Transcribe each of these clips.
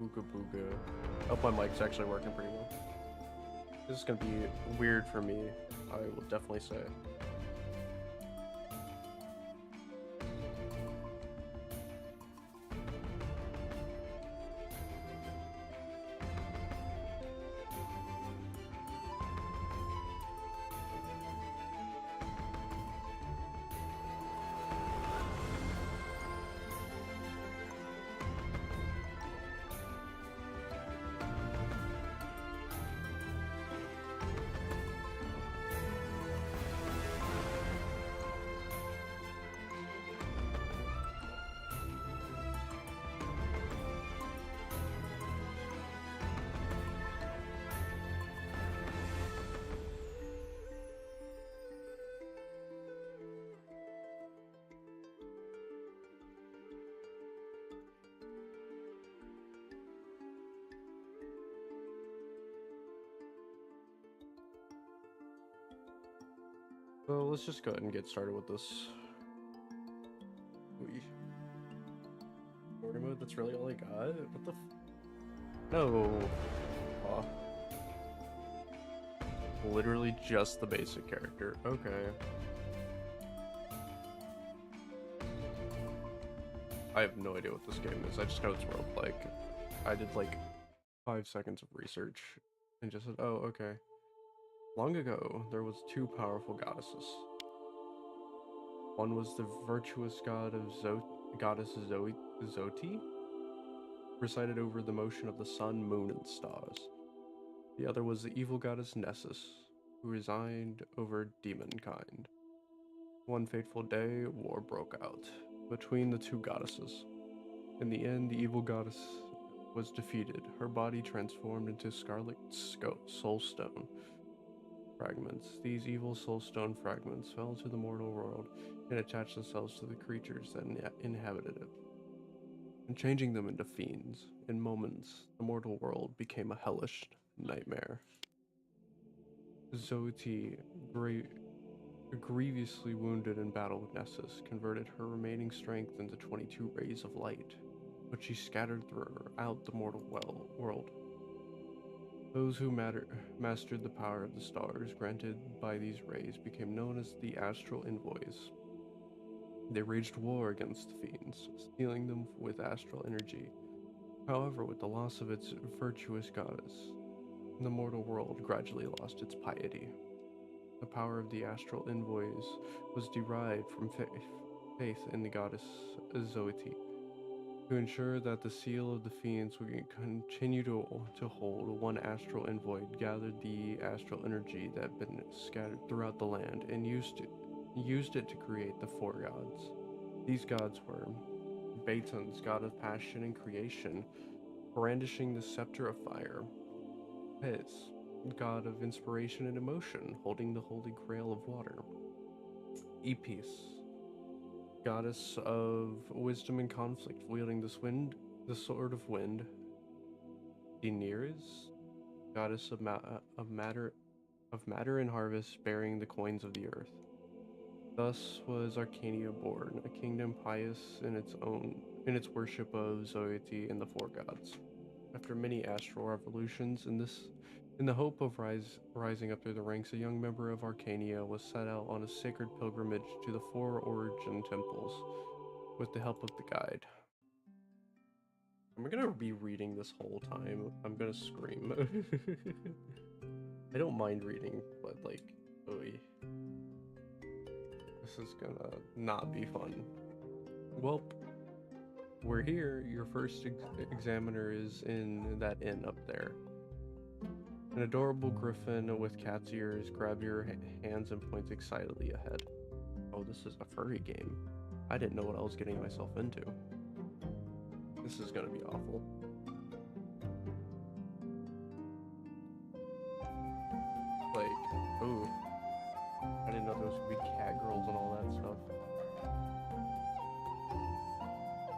Ooga booga. Oh, my mic's actually working pretty well. This is gonna be weird for me, I will definitely say. So let's just go ahead and get started with this. Story mode, that's really all I got? What the No. Aw. Literally just the basic character. Okay. I have no idea what this game is. I just know it's roguelike. I did like 5 seconds of research and just said, oh, okay. Long ago, there was two powerful goddesses. One was the virtuous goddess Zoti, presided over the motion of the sun, moon, and stars. The other was the evil goddess Nessus, who resigned over demonkind. One fateful day, war broke out between the two goddesses. In the end, the evil goddess was defeated, her body transformed into scarlet soulstone fragments. These evil soulstone fragments fell to the mortal world and attached themselves to the creatures that inhabited it, and changing them into fiends. In moments, the mortal world became a hellish nightmare. Zoti, grievously wounded in battle with Nessus, converted her remaining strength into 22 rays of light, which she scattered throughout the mortal world. Those who mastered the power of the stars granted by these rays became known as the astral envoys. They waged war against the fiends, stealing them with astral energy. However, with the loss of its virtuous goddess, the mortal world gradually lost its piety. The power of the astral envoys was derived from faith in the goddess Zoete. To ensure that the seal of the fiends would continue to hold, one astral envoy gathered the astral energy that had been scattered throughout the land and used it to create the four gods. These gods were Baton's god of passion and creation, brandishing the scepter of fire; Hes, god of inspiration and emotion, holding the holy grail of water; Epis, goddess of wisdom and conflict, wielding the sword of wind; Daenerys, goddess of matter and harvest, bearing the coins of the earth. Thus was Arcania born, a kingdom pious in its worship of Zoete and the four gods. After many astral revolutions, in the hope of rising up through the ranks, a young member of Arcania was set out on a sacred pilgrimage to the four origin temples with the help of the guide. I'm gonna be reading this whole time. I'm gonna scream. I don't mind reading, but like, oy. This is gonna not be fun. Welp, we're here. Your first examiner is in that inn up there. An adorable griffin with cat's ears grabs your hands and points excitedly ahead. Oh, this is a furry game. I didn't know what I was getting myself into. This is gonna be awful. Like, ooh. I didn't know there was gonna be cat girls and all that stuff.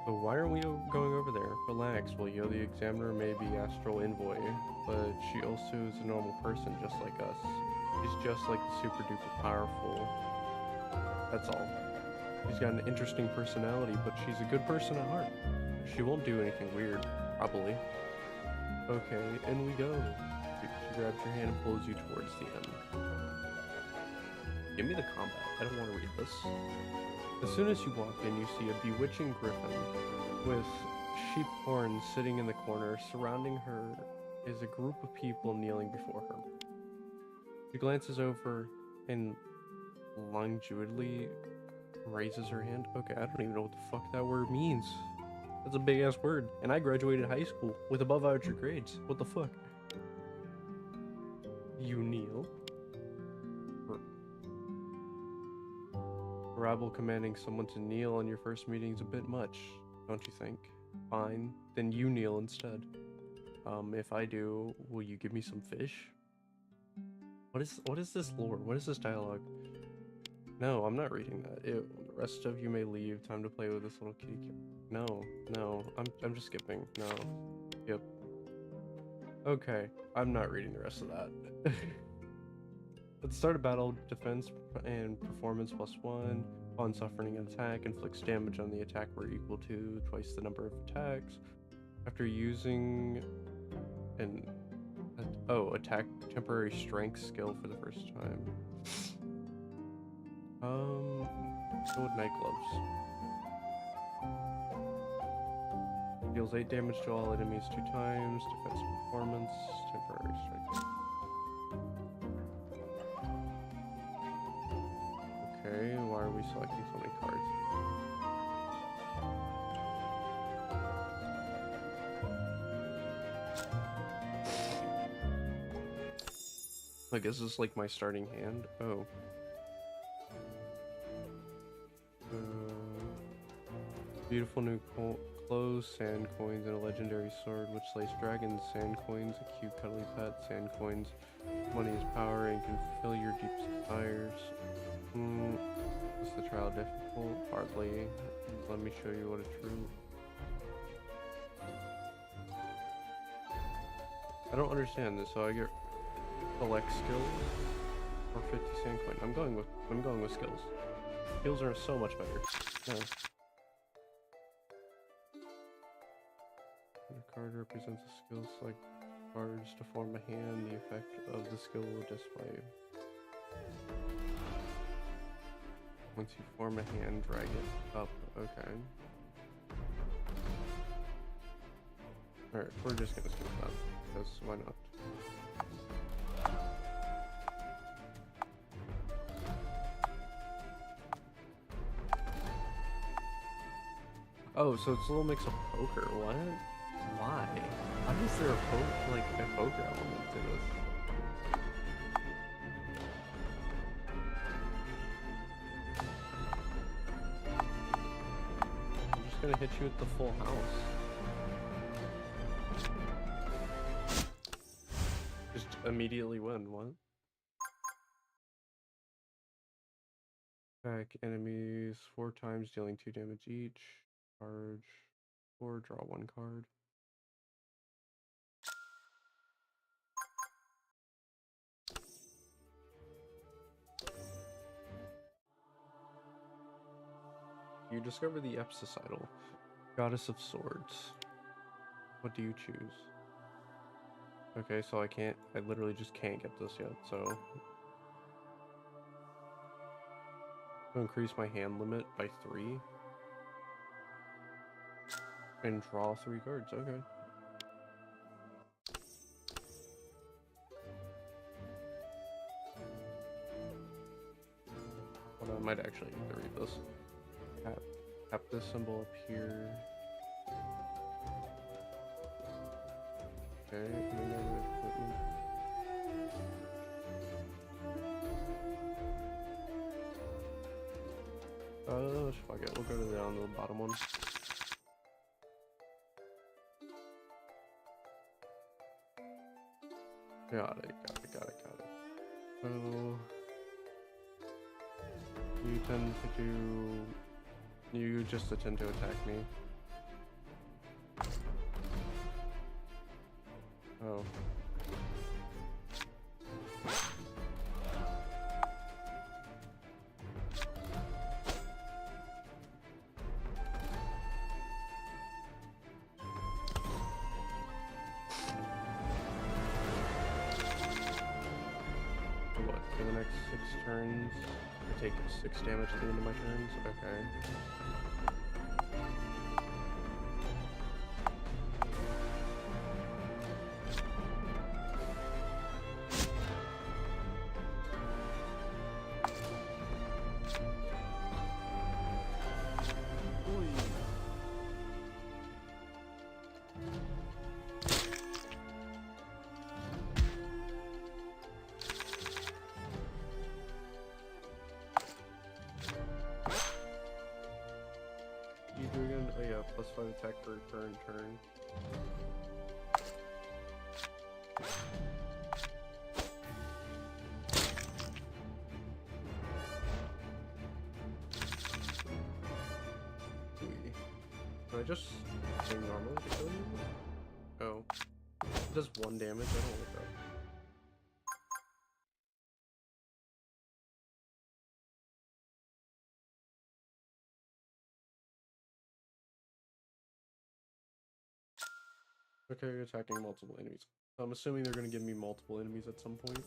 So why aren't we going over there? Relax, Willio. The examiner may be astral envoy, but she also is a normal person just like us. She's just like super duper powerful. That's all. She's got an interesting personality, but she's a good person at heart. She won't do anything weird, probably. Okay, in we go. She grabs your hand and pulls you towards the end. Give me the combat. I don't want to read this. As soon as you walk in, you see a bewitching griffin with sheep horns sitting in the corner. Surrounding her is a group of people kneeling before her. She glances over and longitudinally raises her hand. Okay, I don't even know what the fuck that word means. That's a big ass word. And I graduated high school with above average grades. What the fuck? You kneel. Rabble commanding someone to kneel on your first meeting is a bit much, don't you think? Fine, then you kneel instead. If I do, will you give me some fish? What is this lore? What is this dialogue? No, I'm not reading that. Ew. The rest of you may leave. Time to play with this little kitty cat. No, I'm just skipping. No. Yep. Okay, I'm not reading the rest of that. At the start of battle, defense and performance +1. Upon suffering an attack, inflicts damage on the attacker equal to twice the number of attacks. After using an attack temporary strength skill for the first time. Go with night gloves. Deals 8 damage to all enemies 2 times. Defense performance, temporary strength. Okay, why are we selecting so many cards? I guess this is like my starting hand. Oh. Beautiful new clothes, sand coins, and a legendary sword which slays dragons. Sand coins, a cute cuddly pet. Sand coins, money is power and can fulfill your deepest desires. Is the trial difficult? Hardly. Let me show you what a true... I don't understand this, so I get select skills or 50 sand coin. I'm going with skills. Skills are so much better. No. The card represents a skill. Select cards to form a hand. The effect of the skill will display. Once you form a hand, drag it up. Okay. Alright, we're just gonna skip that, because why not? Oh, so it's a little mix of poker. What? Why? Why is there a poker element to this? I'm just gonna hit you with the full house. Just immediately win. What? Attack enemies 4 times, dealing 2 damage each. Charge or draw 1 card. You discover the Epsicidal, Goddess of Swords. What do you choose? Okay, so I literally just can't get this yet, so... To increase my hand limit by 3. And draw 3 cards, okay. Well, I might actually need to read this. Tap this symbol up here. Okay, equipment. Fuck it, we'll go to the bottom one. Got it. So you just tend to attack me. Oh. For the next 6 turns, I take 6 damage at the end of my turns. Okay. Oh yeah, +5 attack for current turn. Can I just swing normally to kill you? Oh. It does 1 damage? I don't like that. Okay, you're attacking multiple enemies. I'm assuming they're gonna give me multiple enemies at some point.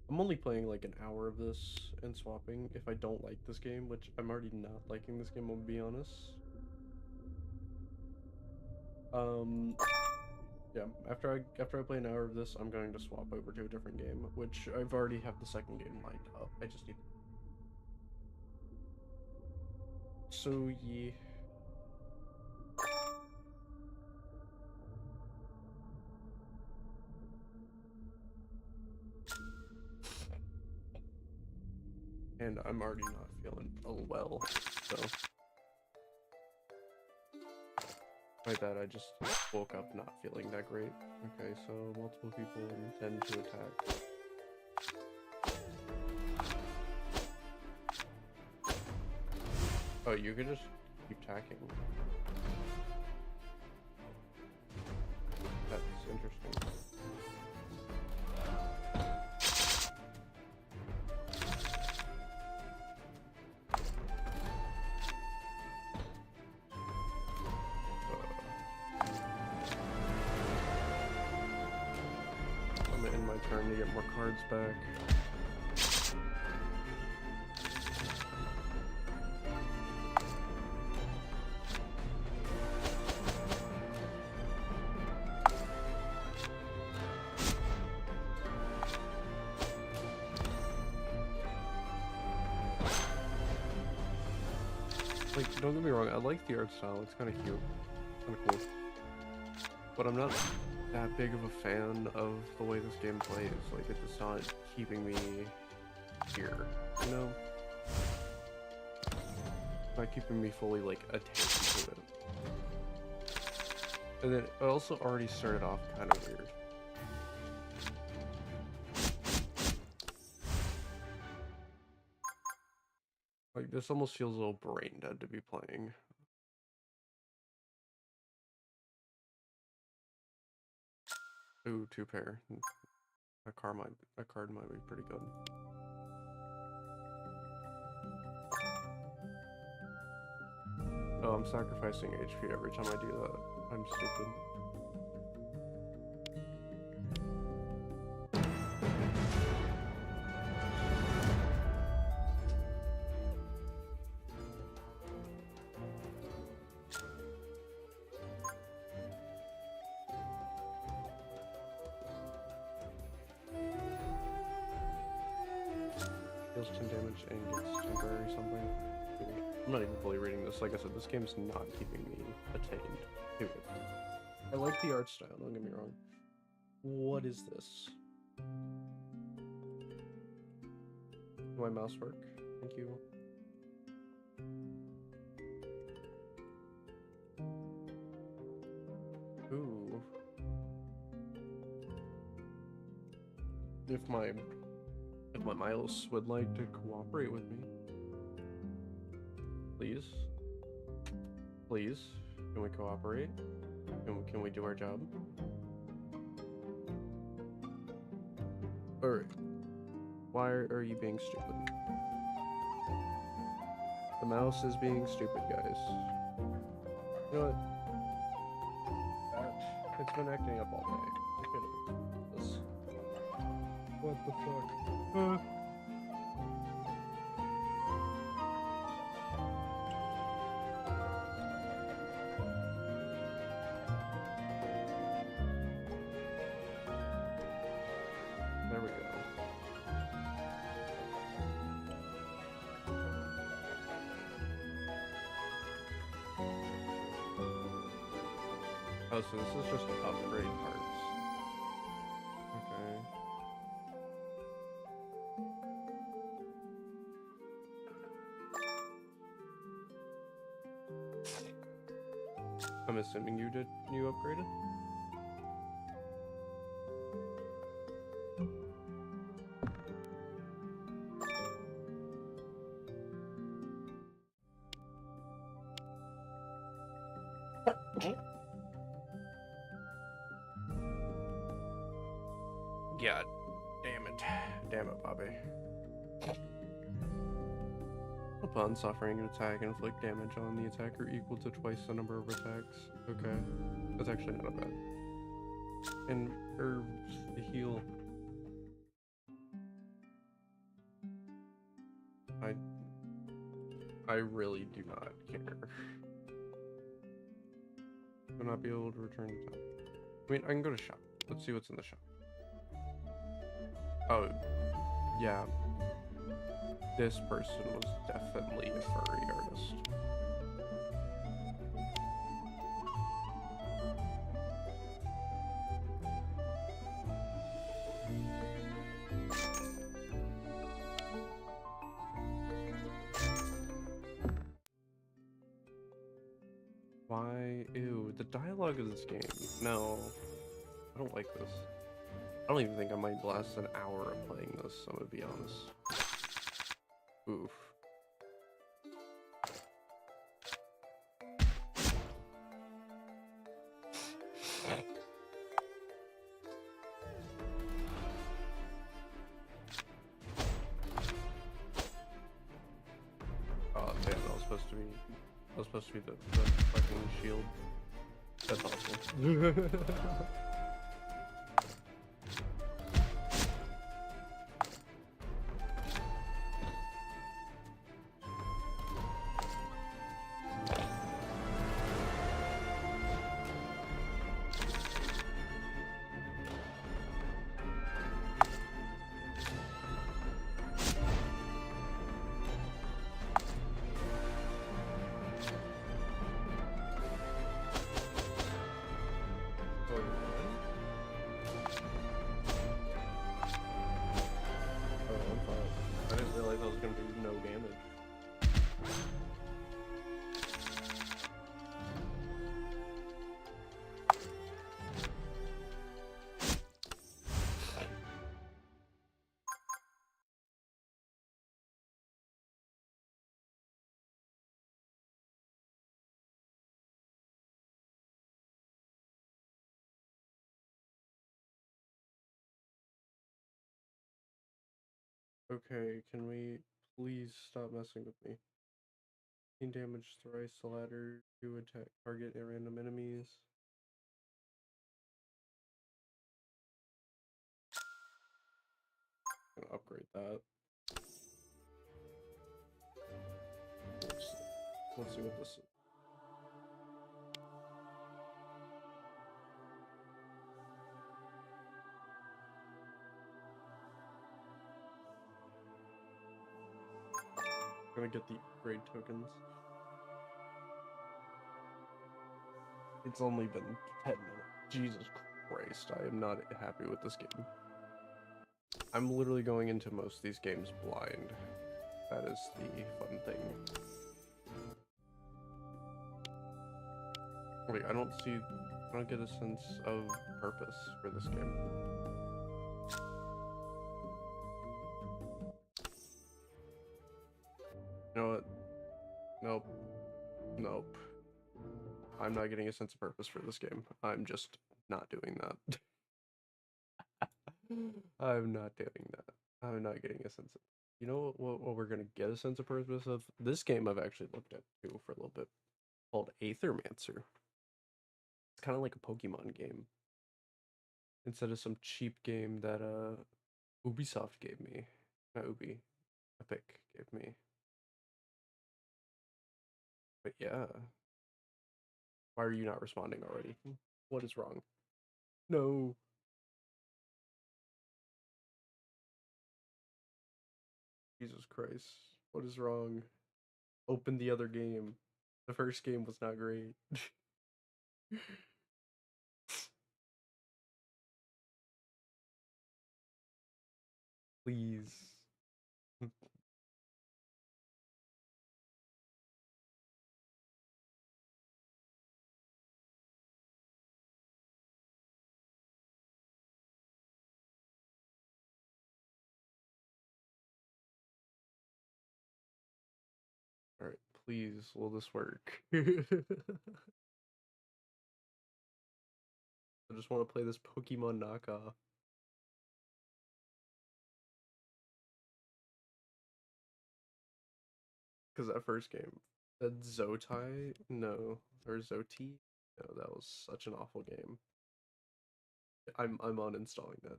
I'm only playing like an hour of this and swapping if I don't like this game, which I'm already not liking this game, I'll be honest. Yeah, after I play an hour of this, I'm going to swap over to a different game, which I've already have the second game lined up. I just need. So yeah. And I'm already not feeling well, so. Like that, I just woke up not feeling that great. Okay, so multiple people intend to attack. Oh, you could just keep attacking. That's interesting. I'm gonna end my turn to get more cards back. Like, don't get me wrong, I like the art style, it's kind of cute, kind of cool. But I'm not that big of a fan of the way this game plays. Like, it's just not keeping me here, you know? Not keeping me fully, like, attached to it. And then it also already started off kind of weird. Like, this almost feels a little brain dead to be playing. Ooh, 2 pair. A card might be pretty good. Oh, I'm sacrificing HP every time I do that. I'm stupid. Deals 10 damage and gets temporary something. I'm not even fully reading this. Like I said, this game's not keeping me attained to it. I like the art style, don't get me wrong. What is this? Does my mouse work? Thank you. Ooh. If my mouse would like to cooperate with me. Please. Please. Can we cooperate? Can we do our job? Alright. Why are you being stupid? The mouse is being stupid, guys. You know what? It's been acting up all day. What the fuck? Uh. There we go. Oh, so this is just upgrade parts. Okay. I'm assuming you upgraded? God damn it. Damn it, Bobby. Upon suffering an attack, inflict damage on the attacker equal to twice the number of attacks. Okay. That's actually not bad. And herbs to heal. I really do not care. Will not be able to return to town. I mean, I can go to shop. Let's see what's in the shop. Oh, yeah. This person was definitely a furry artist. Why? Ew, the dialogue of this game. No, I don't like this. I don't even think I might last an hour of playing this, I'm gonna be honest. Oof. Oh damn, that was supposed to be the fucking shield. That's awesome. Okay, can we please stop messing with me? Gain damage thrice the ladder to attack target and random enemies. I'm gonna upgrade that. Let's see what this is. I'm gonna get the upgrade tokens. It's only been 10 minutes. Jesus Christ, I am not happy with this game. I'm literally going into most of these games blind. That is the fun thing. Wait, I don't get a sense of purpose for this game. You know what? Nope. Nope. I'm not getting a sense of purpose for this game. I'm just not doing that. I'm not doing that. I'm not getting a sense of... You know what we're gonna get a sense of purpose of? This game I've actually looked at too for a little bit. Called Aethermancer. It's kind of like a Pokemon game. Instead of some cheap game that Ubisoft gave me. Not Ubi. Epic gave me. But yeah. Why are you not responding already? What is wrong? No. Jesus Christ. What is wrong? Open the other game. The first game was not great. Please. Alright, please, will this work? I just want to play this Pokemon knockoff. Because that first game, that Zotai, no, or Zoti, no, that was such an awful game. I'm uninstalling that.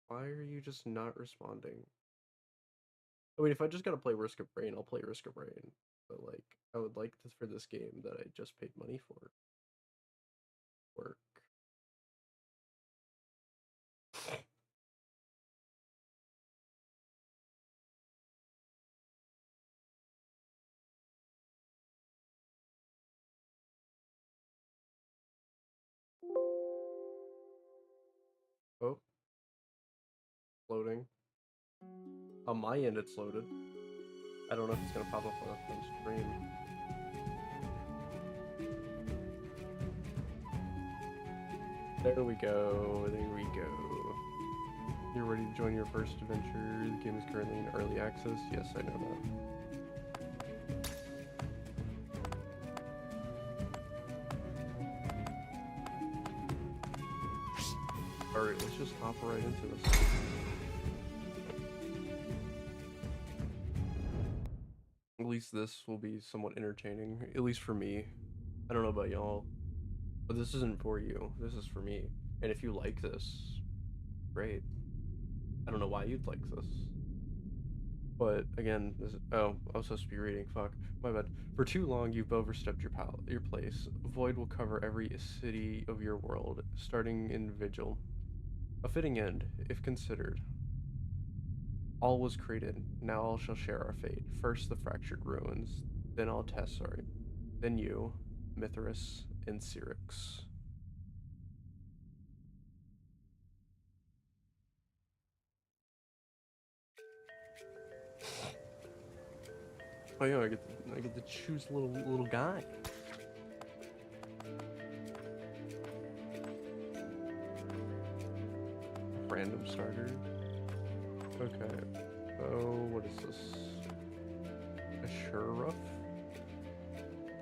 Why are you just not responding? I mean, if I just gotta play Risk of Rain, I'll play Risk of Rain. But like, I would like this for this game that I just paid money for. Work. Oh, loading. On my end, it's loaded. I don't know if it's gonna pop up on screen. There we go. There we go. You're ready to join your first adventure. The game is currently in early access. Yes, I know that. Alright, let's just hop right into this. At least this will be somewhat entertaining, at least for me. I don't know about y'all, but this isn't for you. This is for me. And if you like this, great. I don't know why you'd like this. But again, oh, I was supposed to be reading. Fuck, my bad. For too long, you've overstepped your place. Void will cover every city of your world, starting in Vigil. A fitting end, if considered. All was created, now all shall share our fate. First the fractured ruins, then Altessari, then you, Mithras, and Syrinx. Oh yeah, I get to choose a little guy. Random starter. Okay. Oh, what is this? A Shurruff?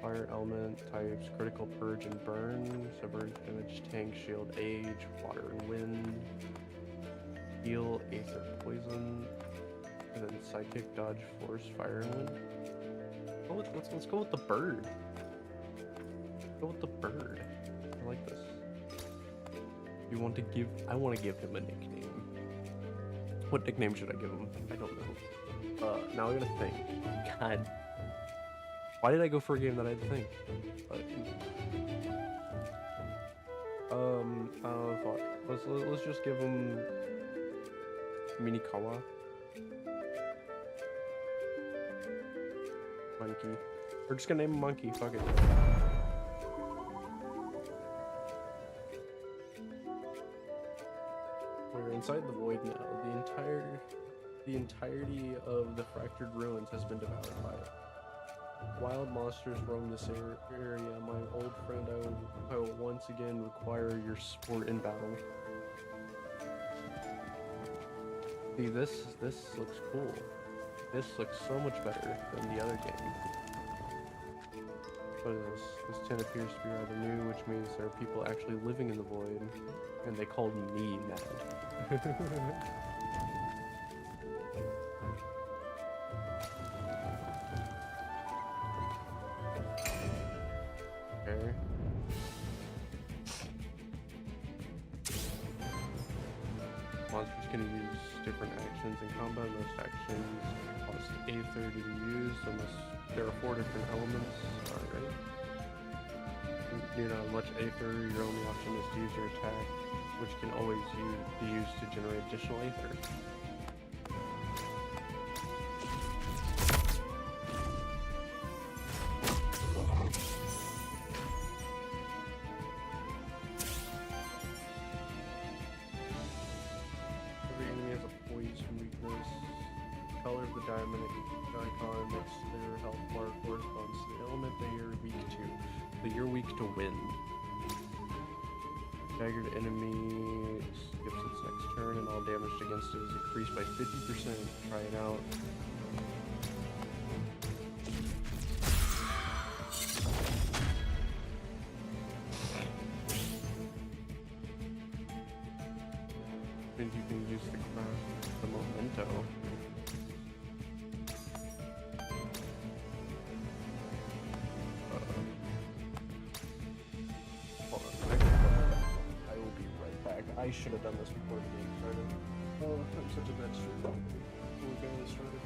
Fire element types, critical purge and burn, sever damage, tank, shield, age, water and wind, heal, aether, poison, and then psychic, dodge, force, fire and wind. Oh, let's go with the bird. Let's go with the bird. I like this. You want to give? I want to give him a nickname. What nickname should I give him? I don't know. Now I gotta think. God. Why did I go for a game that I had to think? Fuck. Let's just give him Minikawa. Monkey. We're just gonna name him Monkey. Fuck it. We're inside the void now. The entirety of the fractured ruins has been devoured by it. Wild monsters roam this area. My old friend, I will once again require your support in battle. See, this looks cool. This looks so much better than the other game. What is this? This tin appears to be rather new, which means there are people actually living in the void, and they called me mad. Okay. can use different actions in combat. Most actions cost Aether to be used unless there are 4 different elements. Alright. You know, much Aether, your only option is to use your attack, which can always be used to generate additional Aether. Every enemy has a poison weakness. The color of the diamond icon makes their health bar corresponds to the element they are weak to. But you're weak to wind. Staggered enemy skips its next turn, and all damage against it is increased by 50%. Try it out. And you can use the memento. Hold on, I will be right back. I should have done this before the game started. Oh, I'm such a bad streamer. Before we got started.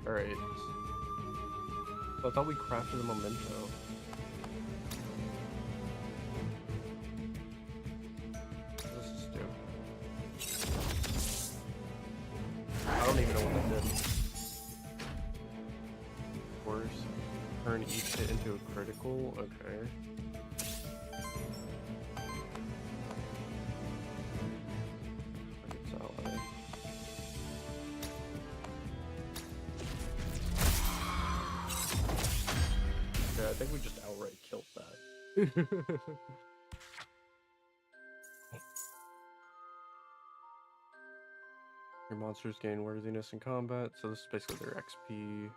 Alright. So I thought we crafted a memento. What does this do? I don't even know what that did. Worse. Turn each hit into a critical? Okay. I think we just outright killed that. Your monsters gain worthiness in combat, so this is basically their XP.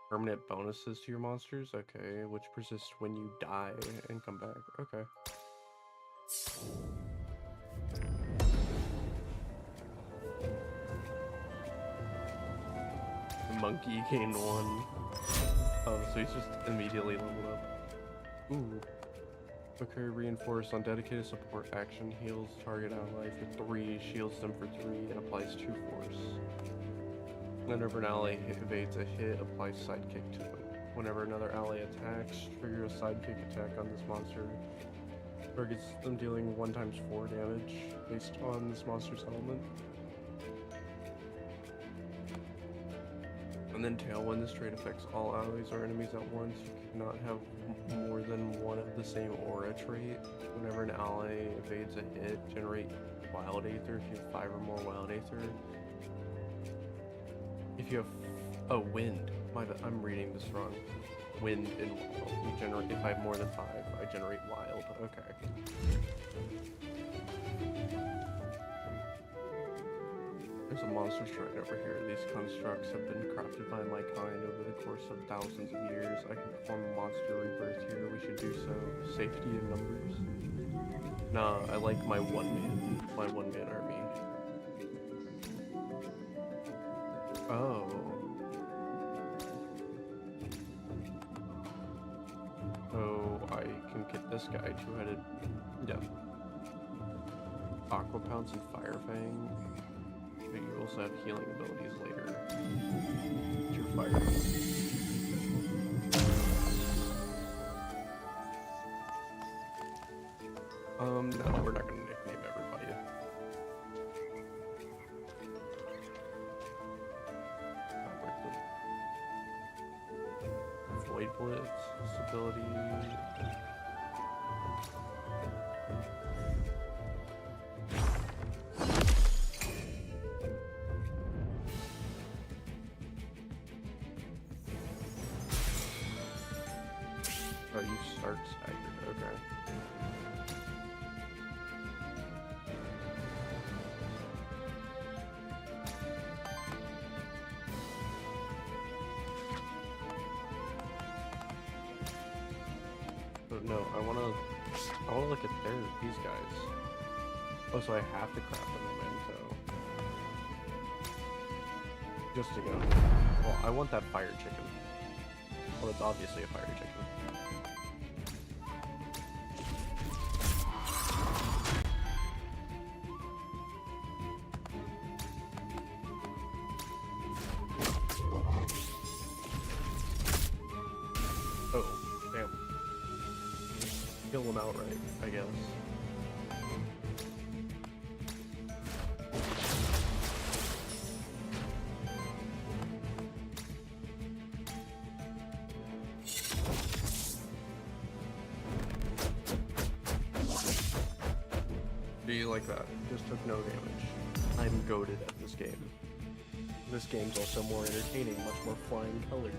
Permanent bonuses to your monsters, okay, which persist when you die and come back, okay. The monkey gained 1. Oh, so he's just immediately leveled up. Ooh. Okay, reinforce on dedicated support action, heals target ally for 3, shields them for 3, and applies 2 force. Whenever an ally evades a hit, applies sidekick to them. Whenever another ally attacks, trigger a sidekick attack on this monster. Targets them dealing 1 times 4 damage based on this monster's element. And then Tailwind, this trait affects all allies or enemies at once. You cannot have more than one of the same aura trait. Whenever an ally evades a hit, generate Wild Aether if you have 5 or more Wild Aether. If you have... Wind. I'm reading this wrong. Wind and Wild. You generate... If I have more than 5, I generate Wild. Okay. There's a monster shrine over here. These constructs have been crafted by my kind over the course of thousands of years. I can perform a monster rebirth here. We should do so. Safety in numbers. Nah, I like my one-man army. Oh. Oh, I can get this guy two-headed. Yeah. Aqua Pounce and Fire Fang. But you also have healing abilities later. It's your fire. No, we're not gonna nickname everybody. Void Blitz, stability. Oh, you start staggered, okay. But no, I wanna look at these guys. Oh, so I have to craft a memento. Just to go. Well, I want that fire chicken. Well, it's obviously a fire chicken. Oh, damn. Kill him outright, I guess. Be like that. Just took no damage. I'm goated at this game. This game's also more entertaining, much more flying colors.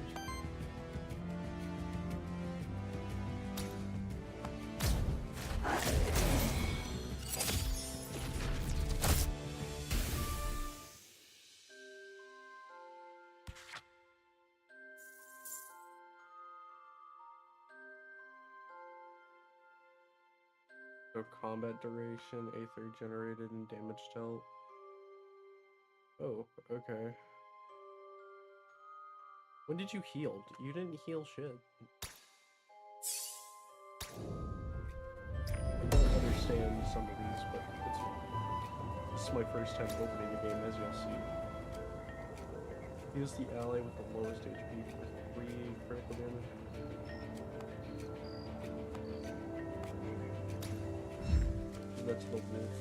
So combat duration, Aether generated, and damage dealt. Oh, okay. When did you heal? You didn't heal shit. I don't understand some of these, but it's fine. This is my first time opening the game, as you'll see. Use the ally with the lowest HP for 3 critical damage. That's the wolf.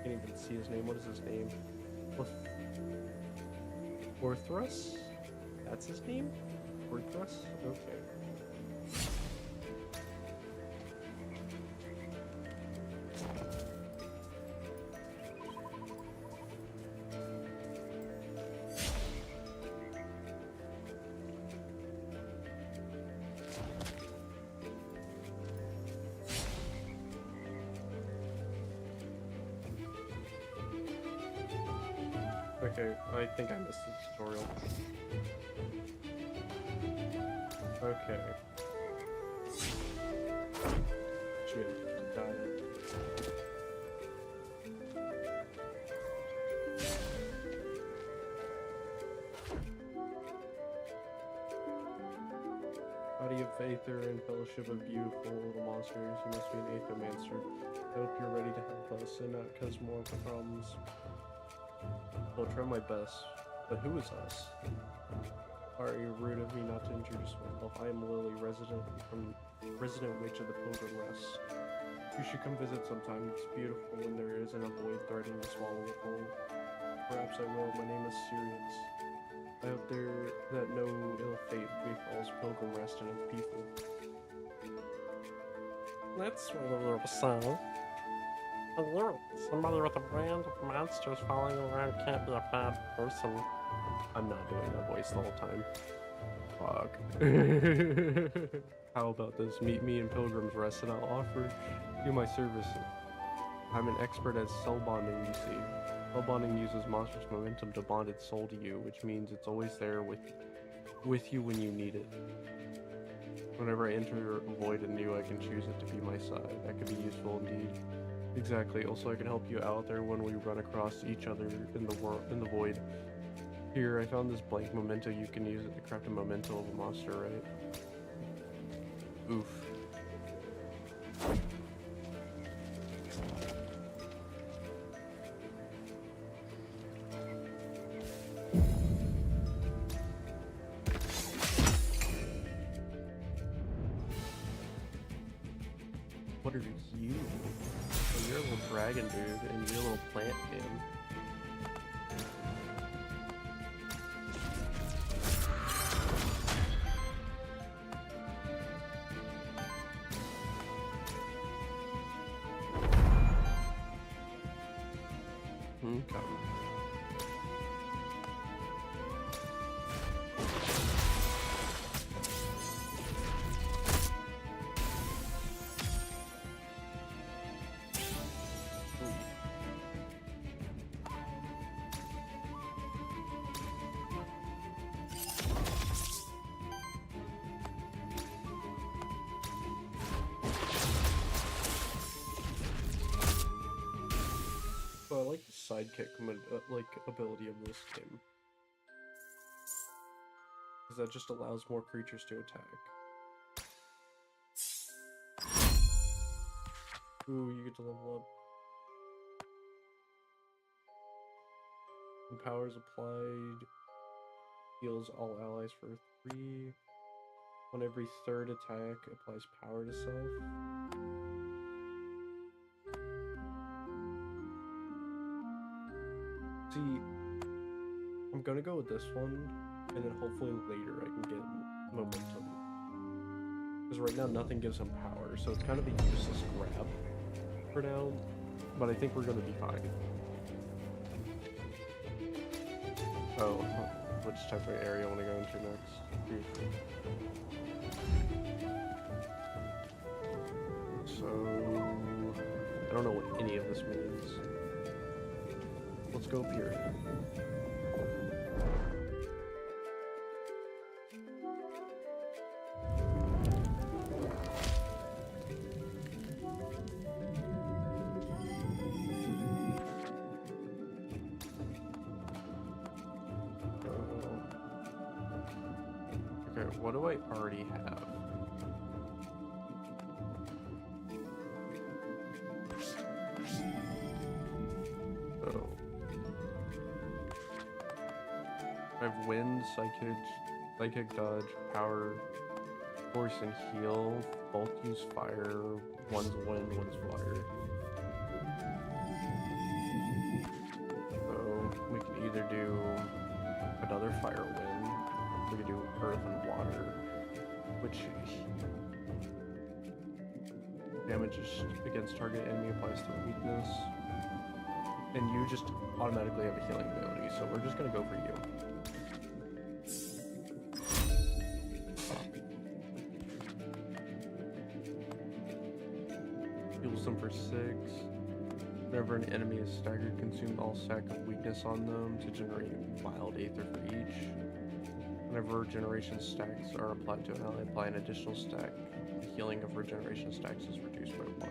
Can't even see his name. What is his name? Orthrus? That's his name? Orthrus? Okay. Okay, I think I missed the tutorial. Okay. Shit, got it. Body of Aether and Fellowship of Beautiful Little Monsters. You must be an Aethermancer. I hope you're ready to help us and not cause more problems. I'll try my best, but who is us? Sorry, rude of me not to introduce myself. I am Lily, resident witch of the Pilgrim Rest. You should come visit sometime. It's beautiful when there isn't a void threatening to swallow it whole. Perhaps I will. My name is Sirius. I hope that no ill fate befalls Pilgrim Rest and its people. That's what a little song. Somebody with a brand of monsters following around can't be a bad person. I'm not doing that voice the whole time. Fuck. How about this? Meet me in Pilgrim's Rest and I'll offer you my services. I'm an expert at soul bonding, you see. Soul bonding uses monstrous momentum to bond its soul to you, which means it's always there with you when you need it. Whenever I enter a void anew, I can choose it to be my side. That could be useful indeed. Exactly. Also, I can help you out there when we run across each other in the void. Here, I found this blank memento. You can use it to craft a memento of a monster, right? Oof. What are you? Oh, you're a little dragon dude, and you're a little plant man. Okay. So I like the sidekick ability of this game, because that just allows more creatures to attack. Ooh, you get to level up. When powers applied, heals all allies for 3. On every third attack, applies power to self. See, I'm gonna go with this one, and then hopefully later I can get momentum. Because right now nothing gives him power, so it's kind of a useless grab for now, but I think we're gonna be fine. Oh, which type of area I want to go into next? So, I don't know what any of this means. Let's go period. Okay, what do I already have? Oh. I have wind, psychic dodge, power, force, and heal. Both use fire. One's wind, one's water. So we can either do another fire wind. We can do earth and water, which damages against target enemy applies to weakness. And you just automatically have a healing ability, so we're just gonna go for you. Heals them for 6. Whenever an enemy is staggered, consume all stack of weakness on them to generate wild aether for each. Whenever regeneration stacks are applied to an ally, apply an additional stack. The healing of regeneration stacks is reduced by 1.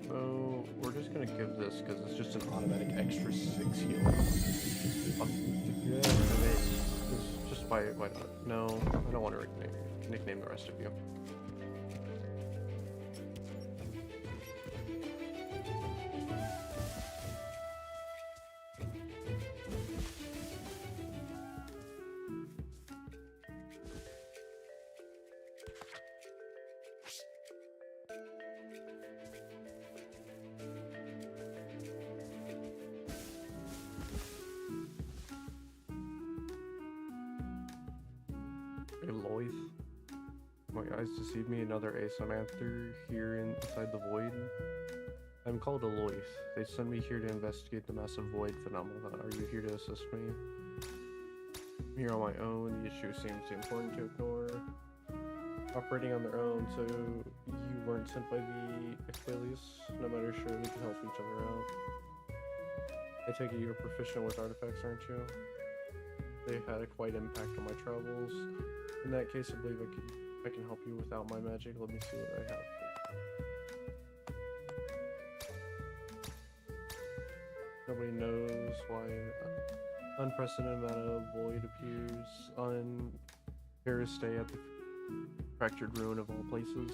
So we're just gonna give this because it's just an automatic extra 6 heal. Yeah, just why not? No, I don't want to nickname the rest of you. Loith. My eyes deceive me, another ace I'm after here inside the void. I'm called a Loith. They sent me here to investigate the massive void phenomenon. Are you here to assist me? I'm here on my own. The issue seems too important to ignore. Operating on their own, so you weren't sent by the Aquilius. No matter, sure, we can help each other out. I take it you're proficient with artifacts, aren't you? They had a quite impact on my travels. In that case, I believe I can help you without my magic. Let me see what I have. Nobody knows why unprecedented amount of void appears on Paris Day at the fractured ruin of all places.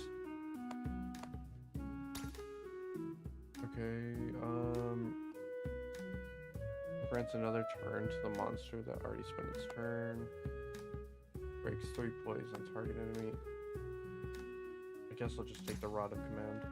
Okay, grants another turn to the monster that already spent its turn. Breaks 3 poise on target enemy. I guess I'll just take the Rod of Command.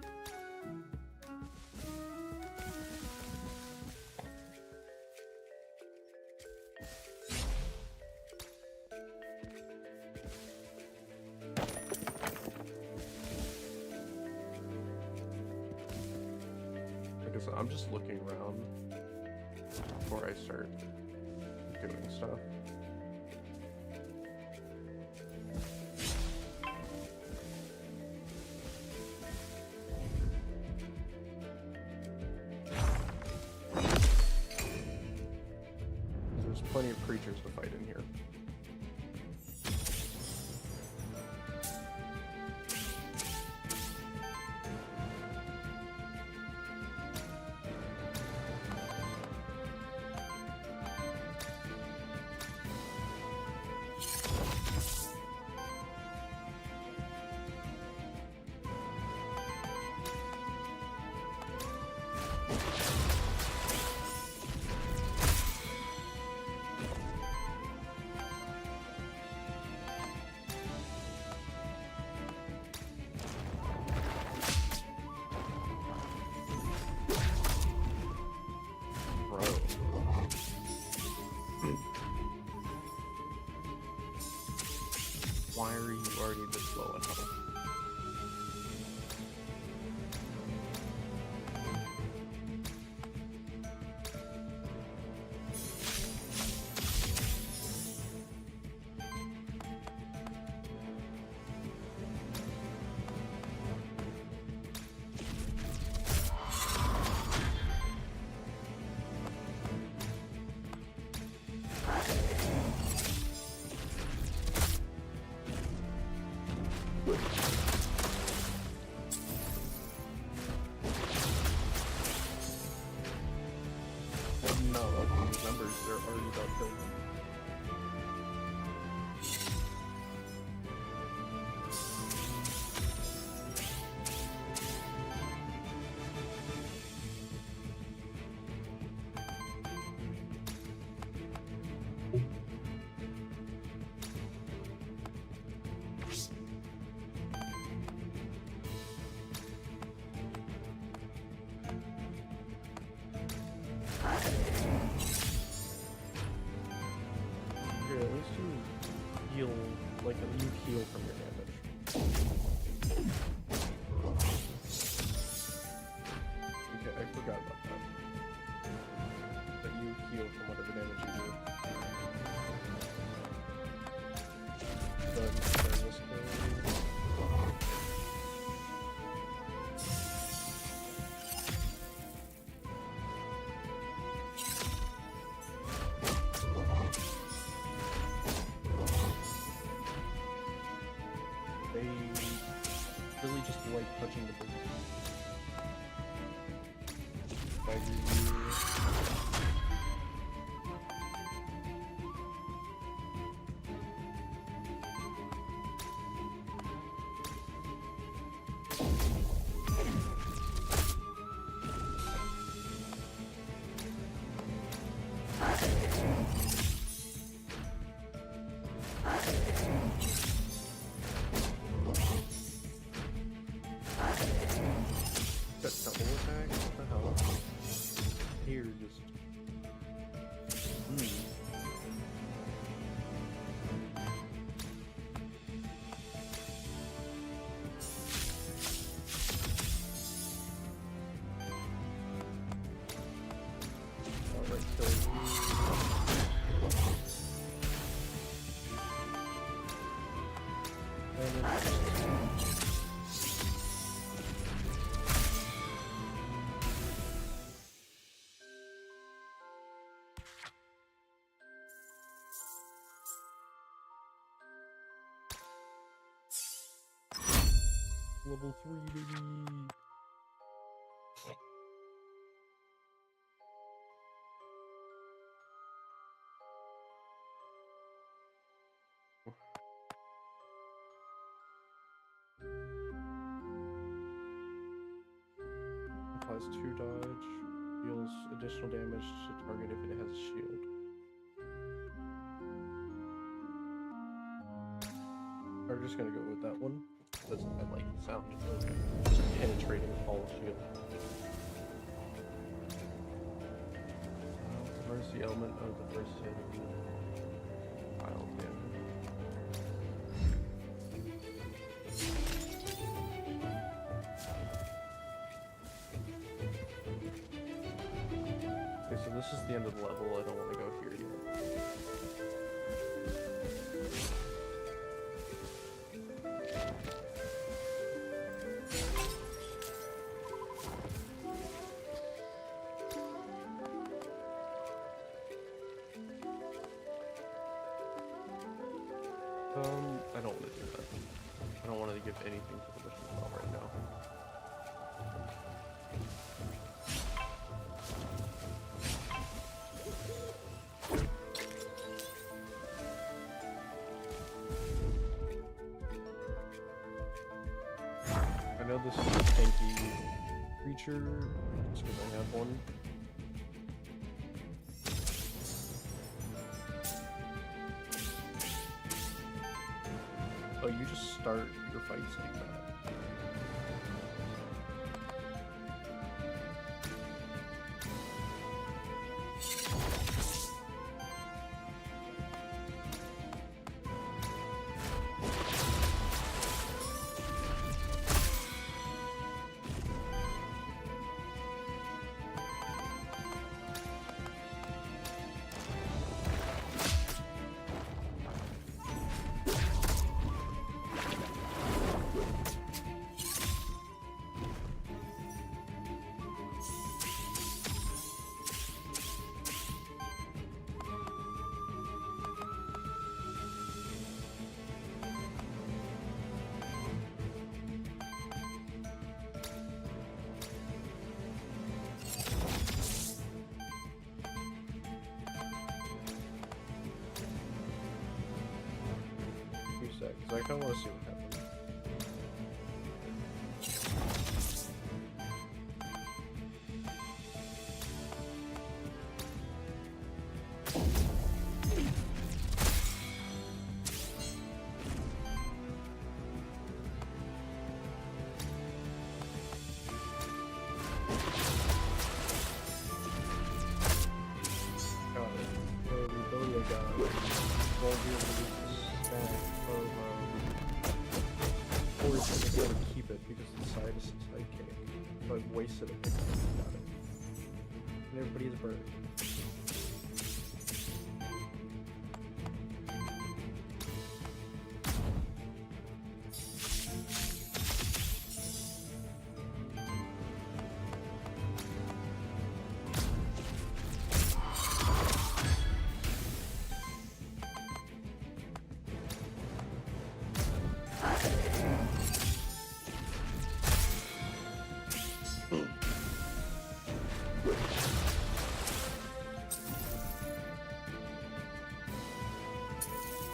Because I'm just looking around before I start doing stuff. There's plenty of creatures to fight in here. Why are you already this low on health? Numbers, they're already about killed. Here, at least you heal, like, you heal from your damage. Okay, I forgot about that. That you heal from whatever damage you do. Go ahead and spend this code. Really just like touching the booty. That double attack? What the hell? Here, just... Alright, kill you. And then... Level 3, baby! has 2 dodge, deals additional damage to target if it has a shield. We're just gonna go with that one, because I like the sound. Just penetrating all shield. Where's the element of the first hit? Wild damage. Okay, so this is the end of the level. I don't want to go here yet. I don't want to do that. I don't want to give anything to the mission spell right now. I know this is a tanky creature, just because I have one. Oh, you just start your fights like that. Because I kind of want to see what happens. Got it. The ability I got will be able to stack of force and be able to keep it because the side is sidekick. So I've wasted a pick up and got it. And everybody is burned.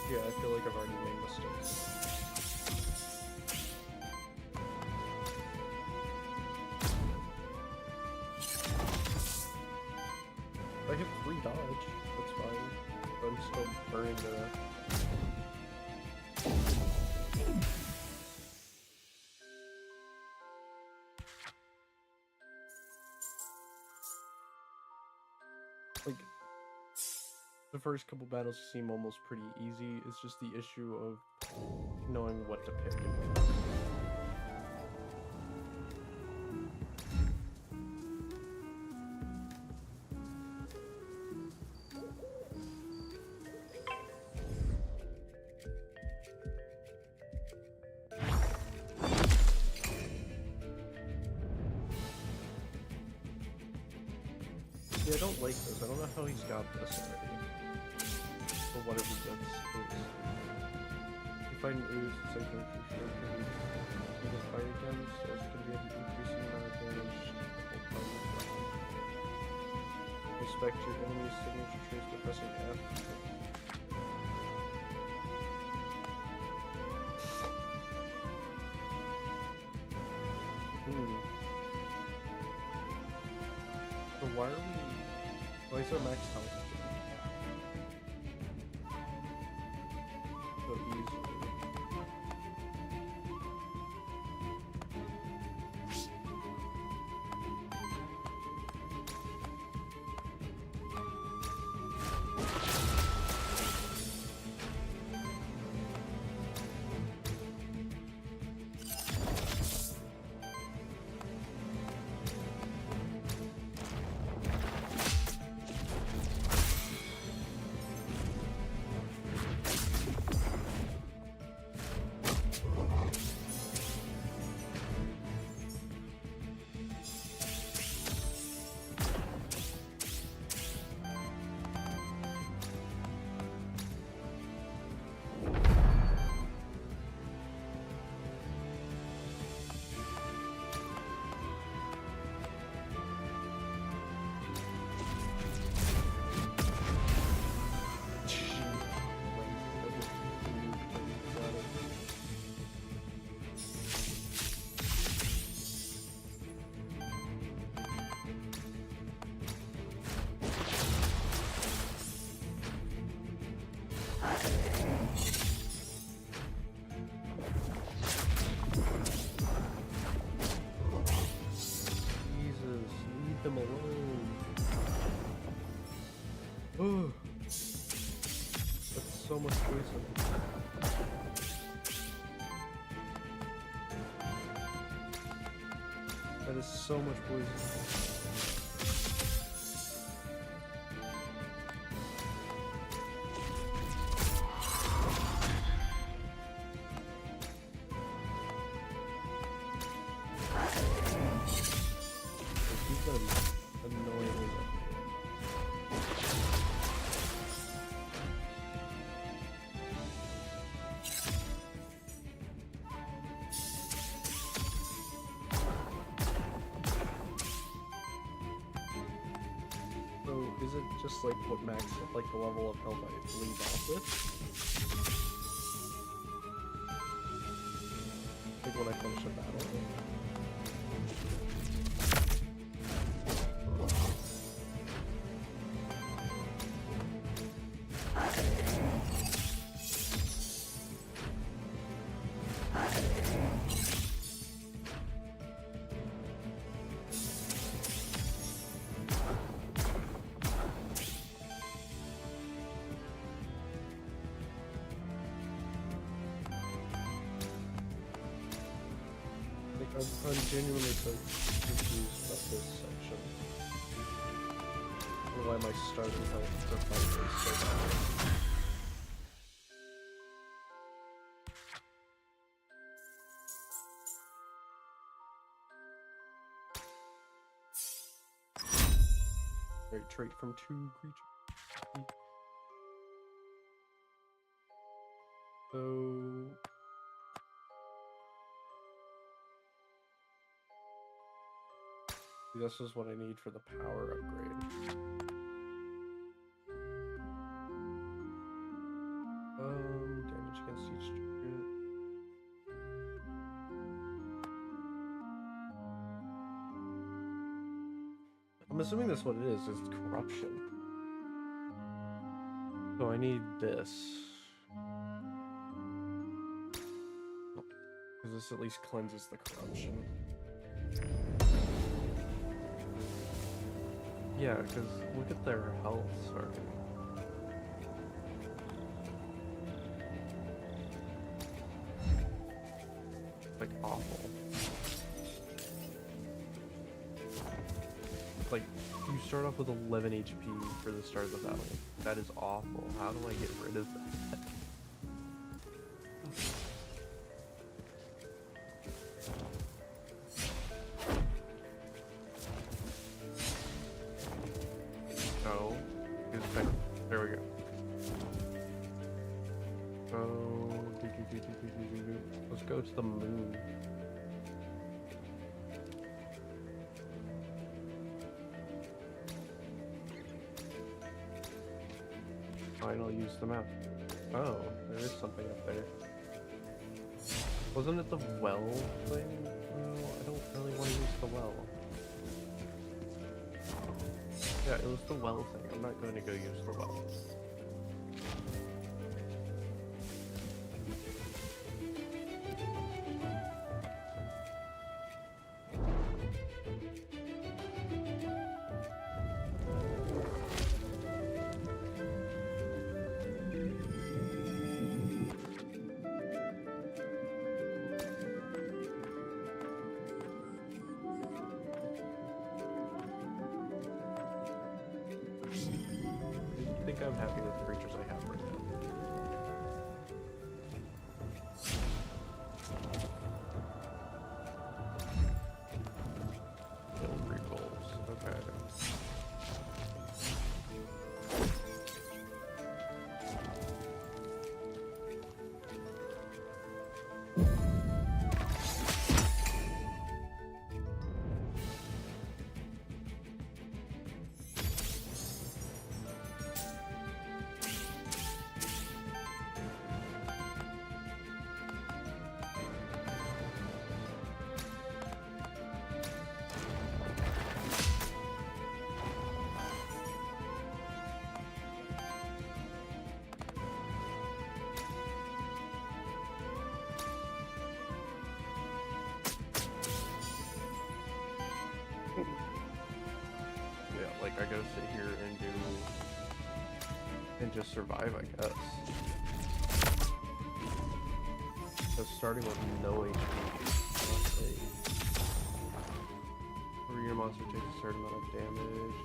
Yeah, I feel like I've already made mistakes. I have 3 dodge, that's fine. But I'm still burning the... Like, the first couple battles seem almost pretty easy. It's just the issue of knowing what to pick. Yeah, I don't like this. I don't know how he's got this already. Or whatever he gets. If you find an ooze, it's like no true character you can fight against, so it's going to be an increasing amount of damage the whole time. Respect your enemy's signature trace by pressing F. why are we... Why is our max health so easily? Them alone. Oh, that's so much poison. That is so much poison. Annoyingly. So is it just like what max, like the level of health I leave off with? Like when I finish a battle? I'm genuinely so confused about this section. Why my starting health for fight is so bad. Great trait from 2 creatures. So... this is what I need for the power upgrade. Damage against each target. I'm assuming that's what it is corruption. So I need this. Because this at least cleanses the corruption. Yeah, because look at their health starting. Like, awful. Like, you start off with 11 HP for the start of the battle. That is awful. How do I get rid of that? There we go. Let's go to the moon. Fine, I'll use the map. Oh, there is something up there. Wasn't it the well thing? No, I don't really want to use the well. Yeah, it was the well thing. I'm not going to go use the well. I think I'm happy with the creatures I have right now. Kill 3 goals. Okay. Yeah, like I gotta sit here and do and just survive, I guess. Because starting with no HP, where your monster takes a certain amount of damage.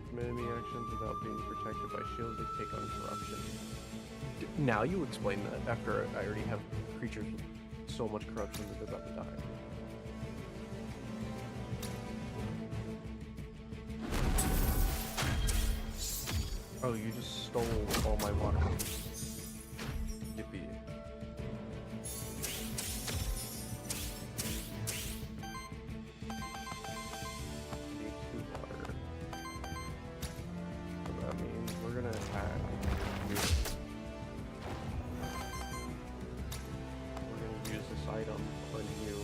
From enemy actions without being protected by shields, they take on corruption. Now you explain that after I already have creatures with so much corruption that they're about to die. Oh, you just stole all my water. Yippee. Need 2 water. So that means we're gonna attack you. We're gonna use this item on you.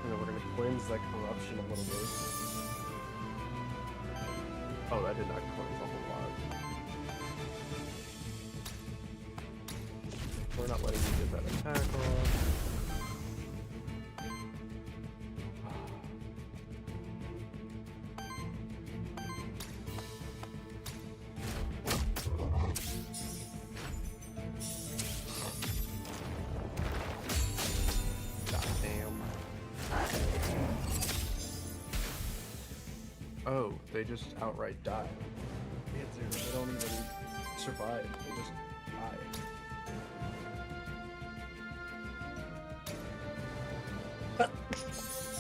And then we're gonna cleanse that corruption a little bit. Oh, that did not cleanse a whole lot. We're not letting you get that attack off. Oh, they just outright die. They don't even survive. They just die.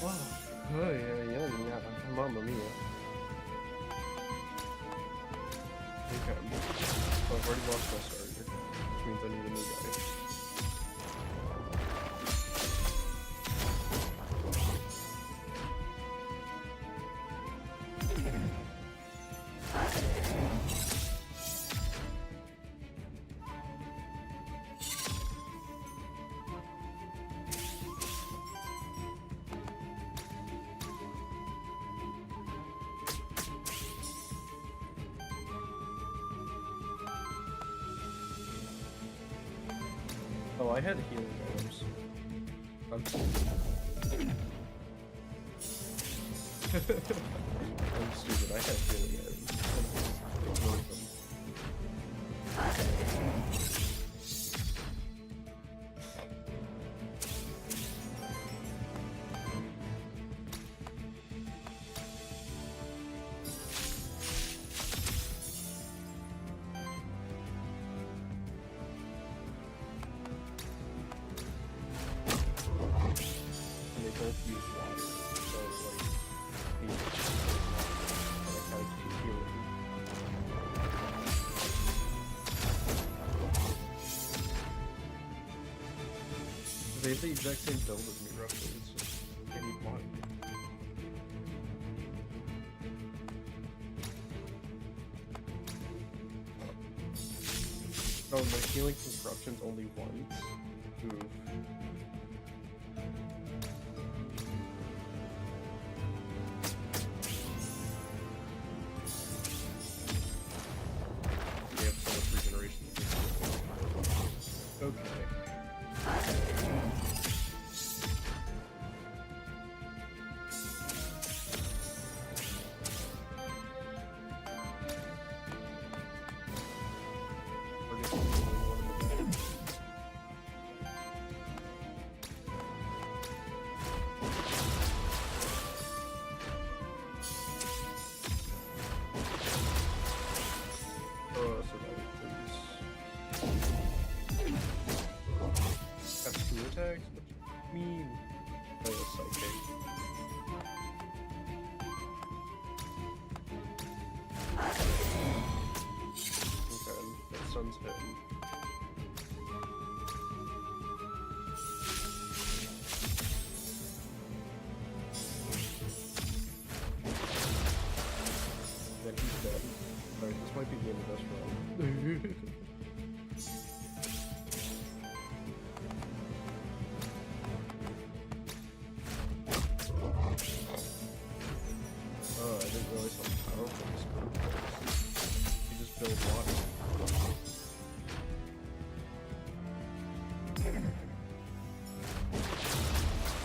Wow. Oh, yeah. Mamma mia. Okay. Oh, I've already lost my starter, which means I need a new guy. Oh, I had healing items. I'm stupid. I had healing items. Ignored them. Both use water, so like I kind of keep healing. They have the exact same build as me, roughly. It's just they need water. Oh, and the healing from corruption's only once. Oof. attacks. What do you mean? Oh, yeah, psychic. Okay, that sun's hitting. Yeah, he's dead. Alright, this might be the end of this round. Oh, I didn't realize how powerful this group was. You just build water.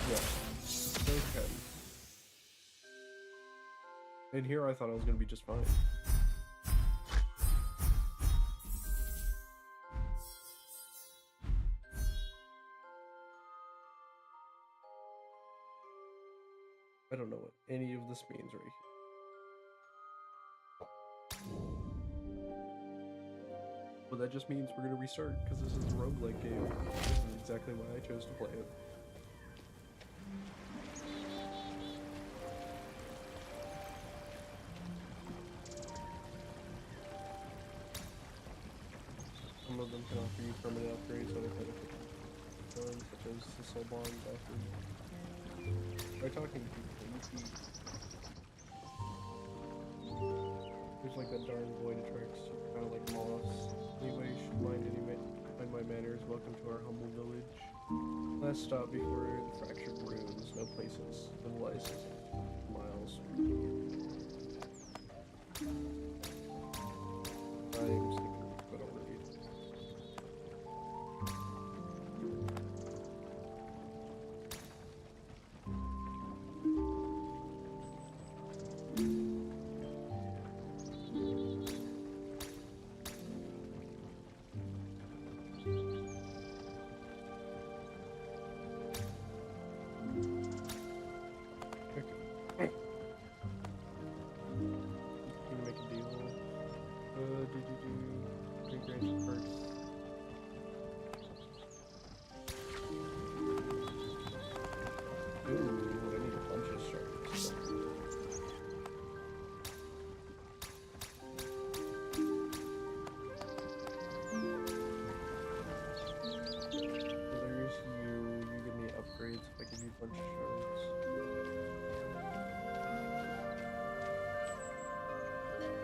Yeah. Okay. And here I thought I was gonna be just fine. I don't know what any of this means right here. But that just means we're gonna restart, because this is a roguelike game. This is exactly why I chose to play it. Some of them can offer you permanent upgrades, other benefits, such as the soul bond offered. Try talking to people, you see. There's like that darn void attracts you, kind of like moss. Anyway, you should mind my manners. Welcome to our humble village. Last stop before the fractured ruins. No places. Civilizations. Miles. I'm sick of it already.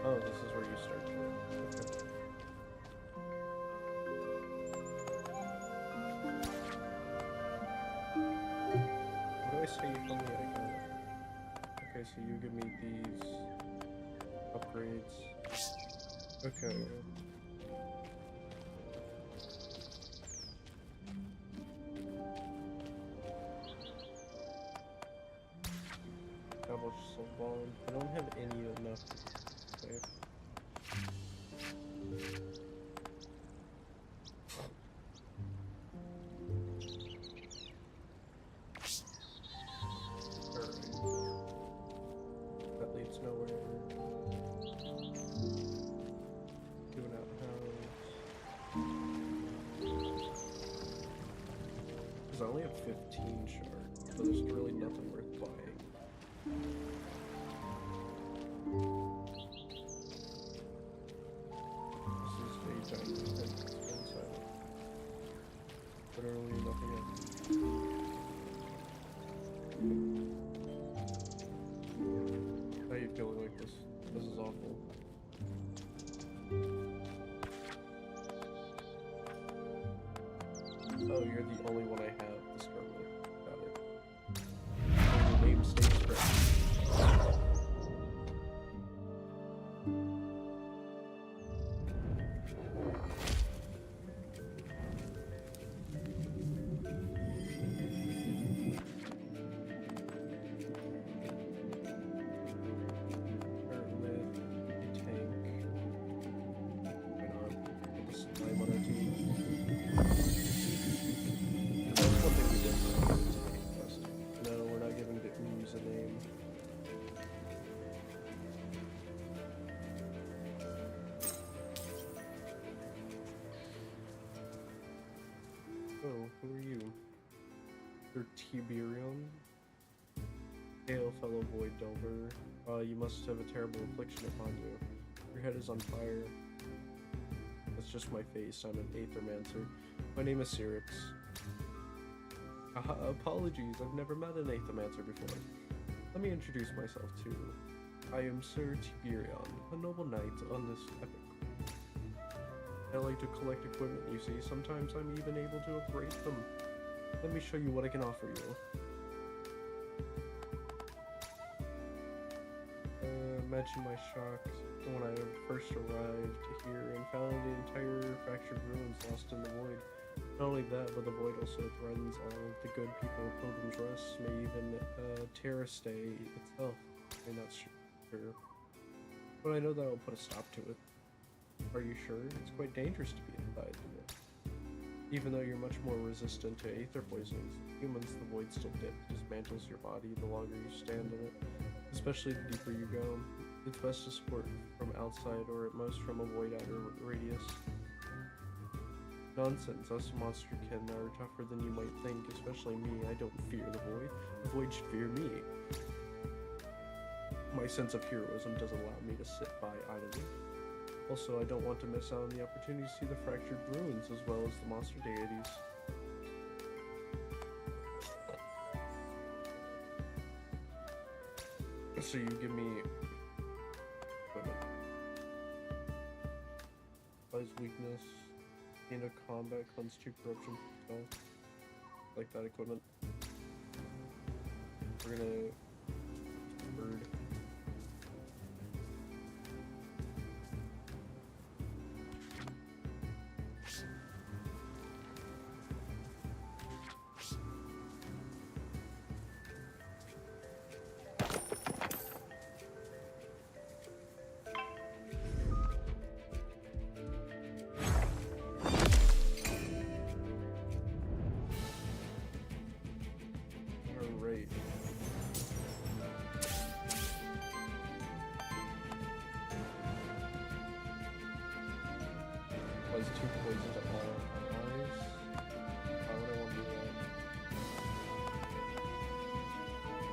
Oh, this is where you start to. Okay. What do I say from the icon? Okay, so you give me these upgrades. Okay. Double soul bond. I don't have any enough. Okay. That leads nowhere. Do an outhouse. Because I only have 15 shards, so there's really nothing worth buying. This is a giant tent inside. Literally nothing else. How are you feeling like this? This is awful. Oh, you're the only one I have this currently. Got it. And your name stays correct. Sir Tiberion. Hail, fellow Void Delver. You must have a terrible affliction upon you. Your head is on fire. That's just my face. I'm an Aethermancer. My name is Cyrix. Apologies, I've never met an Aethermancer before. Let me introduce myself too. I am Sir Tiberion, a noble knight on this epic. I like to collect equipment, you see. Sometimes I'm even able to upgrade them. Let me show you what I can offer you. Imagine my shock when I first arrived here and found the entire fractured ruins lost in the void. Not only that, but the void also threatens all of the good people of Pilgrim's Rest, may even Terrastay itself. I mean, that's true. But I know that will put a stop to it. Are you sure? It's quite dangerous to be inside it. Even though you're much more resistant to aether poisonings, humans, the void still dismantles your body the longer you stand in it, especially the deeper you go. It's best to support from outside or at most from a void outer radius. Nonsense, us monsterkin are tougher than you might think, especially me. I don't fear the void should fear me. My sense of heroism doesn't allow me to sit by idly. Also, I don't want to miss out on the opportunity to see the fractured ruins as well as the monster deities. So you give me equipment. Applies weakness, into combat, cleanse 2 corruption. Like that equipment. We're gonna bird. Applies 2 poison to all allies. Why would I want to do that?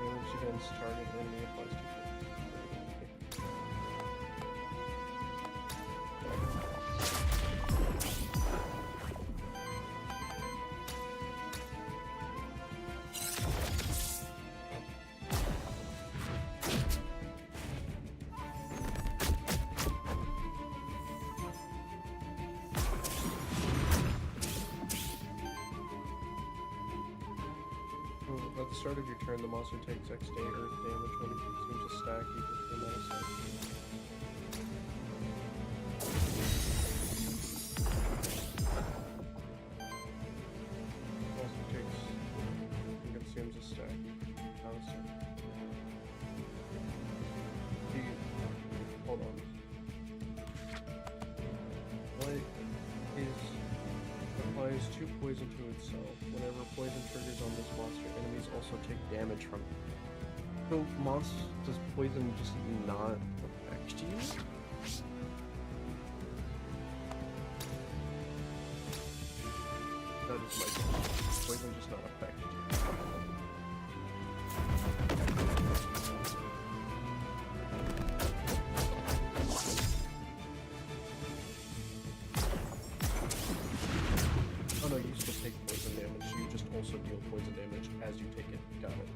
Damage against target enemy applies 2 poison. At the start of your turn, the monster takes X day earth damage when it consumes a stack equal to the amount of size. Monster takes and consumes a stack equal to the amount of size. Hold on. What is applies 2 poison to itself. Whenever poison triggers on this monster, enemies also take damage from it. So, does poison just not affect you? That is my question. Poison just not affect you. Oh no, you still take poison damage, you just also deal poison damage as you take it. Got it.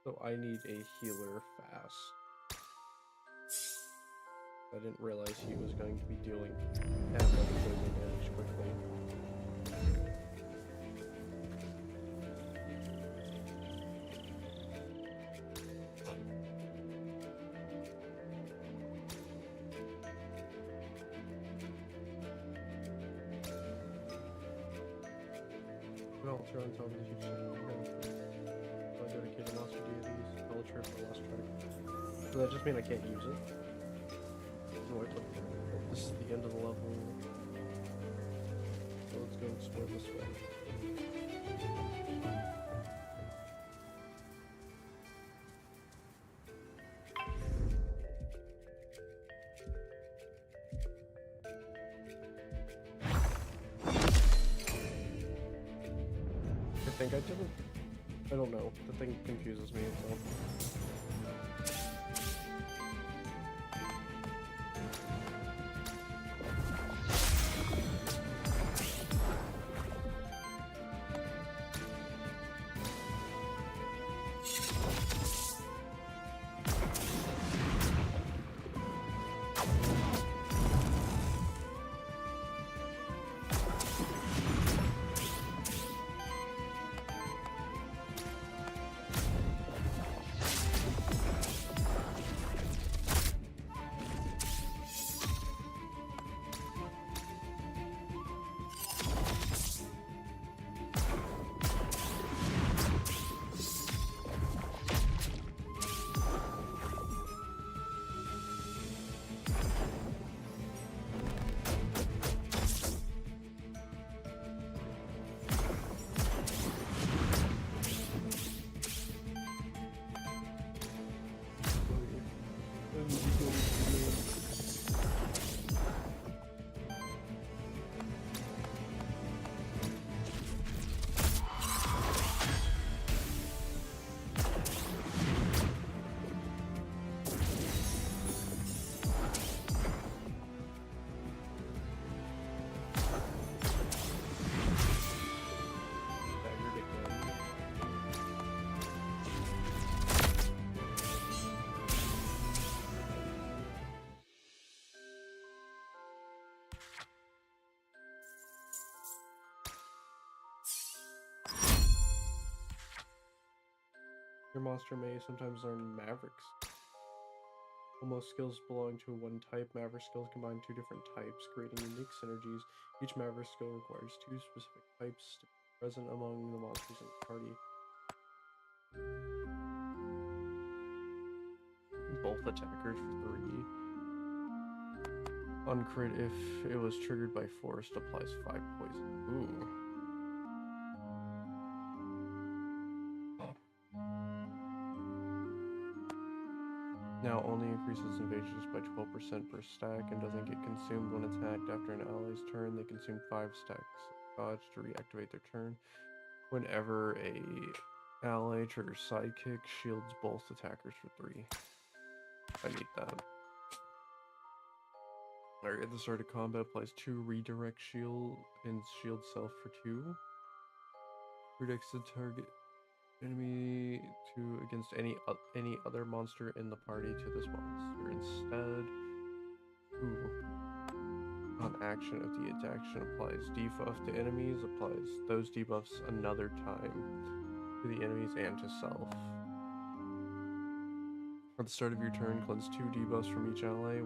So I need a healer fast. I didn't realize he was going to be dealing that much poison damage quickly. altar on top of the huge dedicated monster deities. Altar for lost track. Does that just mean I can't use it? No, I clicked there. Oh, this is the end of the level. So let's go explore this way. I don't know. The thing confuses me, so. Your monster may sometimes learn Mavericks. While most skills belong to one type, Maverick skills combine two different types, creating unique synergies. Each Maverick skill requires two specific types to be present among the monsters in the party. Both attackers for 3. On crit, if it was triggered by force, applies 5 poison. Ooh. Now only increases invasions by 12% per stack and doesn't get consumed when attacked. After an ally's turn, they consume 5 stacks of dodge to reactivate their turn. Whenever a ally triggers sidekick, shields both attackers for 3. I need that. Alright, at the start of combat, applies 2 redirect shield and shield self for 2. Redirects the target enemy to against any other monster in the party to this monster instead. Ooh. On action, if the action applies debuff to enemies, applies those debuffs another time to the enemies and to self. At the start of your turn, cleanse 2 debuffs from each ally.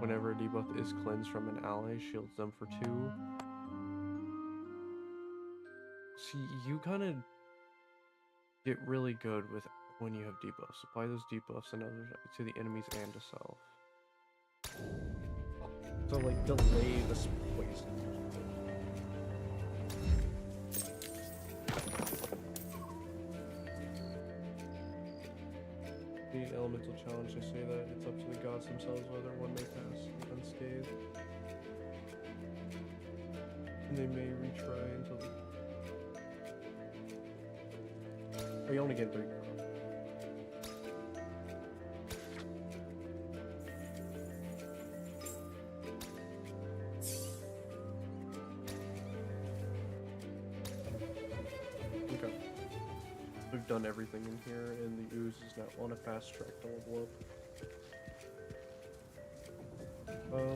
Whenever a debuff is cleansed from an ally, shields them for 2. See, you kind of get really good with when you have debuffs. Apply those debuffs to the enemies and to self. So, like, delay this poison. The elemental challenge, they say that it's up to the gods themselves whether one may pass unscathed. And they may retry until the... Oh, you only get 3. Okay. We've done everything in here, and the ooze is now on a fast track to level up.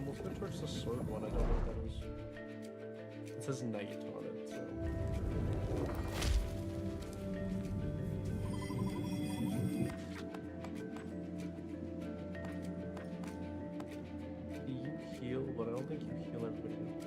Let's go towards the sword one. I don't know what that is. It says knight on it, so... You heal, but I don't think you heal everybody else.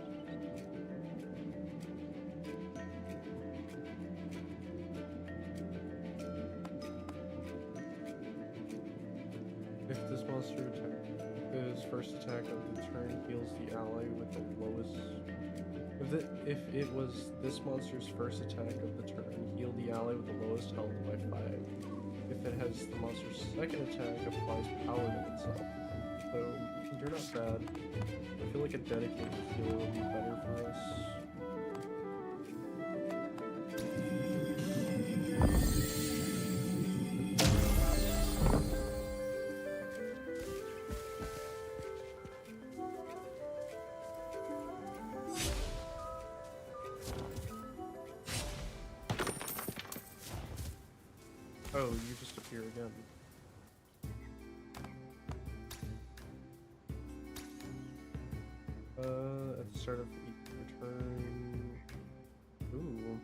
This monster attack, his first attack of the turn heals the ally with the lowest. If it was this monster's first attack of the turn, heal the ally with the lowest health by 5. If it has the monster's second attack, applies power to itself. So you're not bad. I feel like a dedicated healer would be better for us. Oh, you just appear again. At the start of each return. Ooh.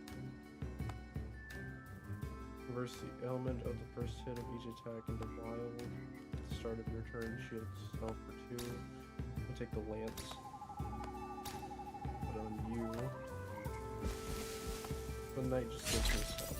Reverse the element of the first hit of each attack into wild. At the start of your turn, shield itself for 2. We'll take the lance. Put on you. The knight just gives me stuff.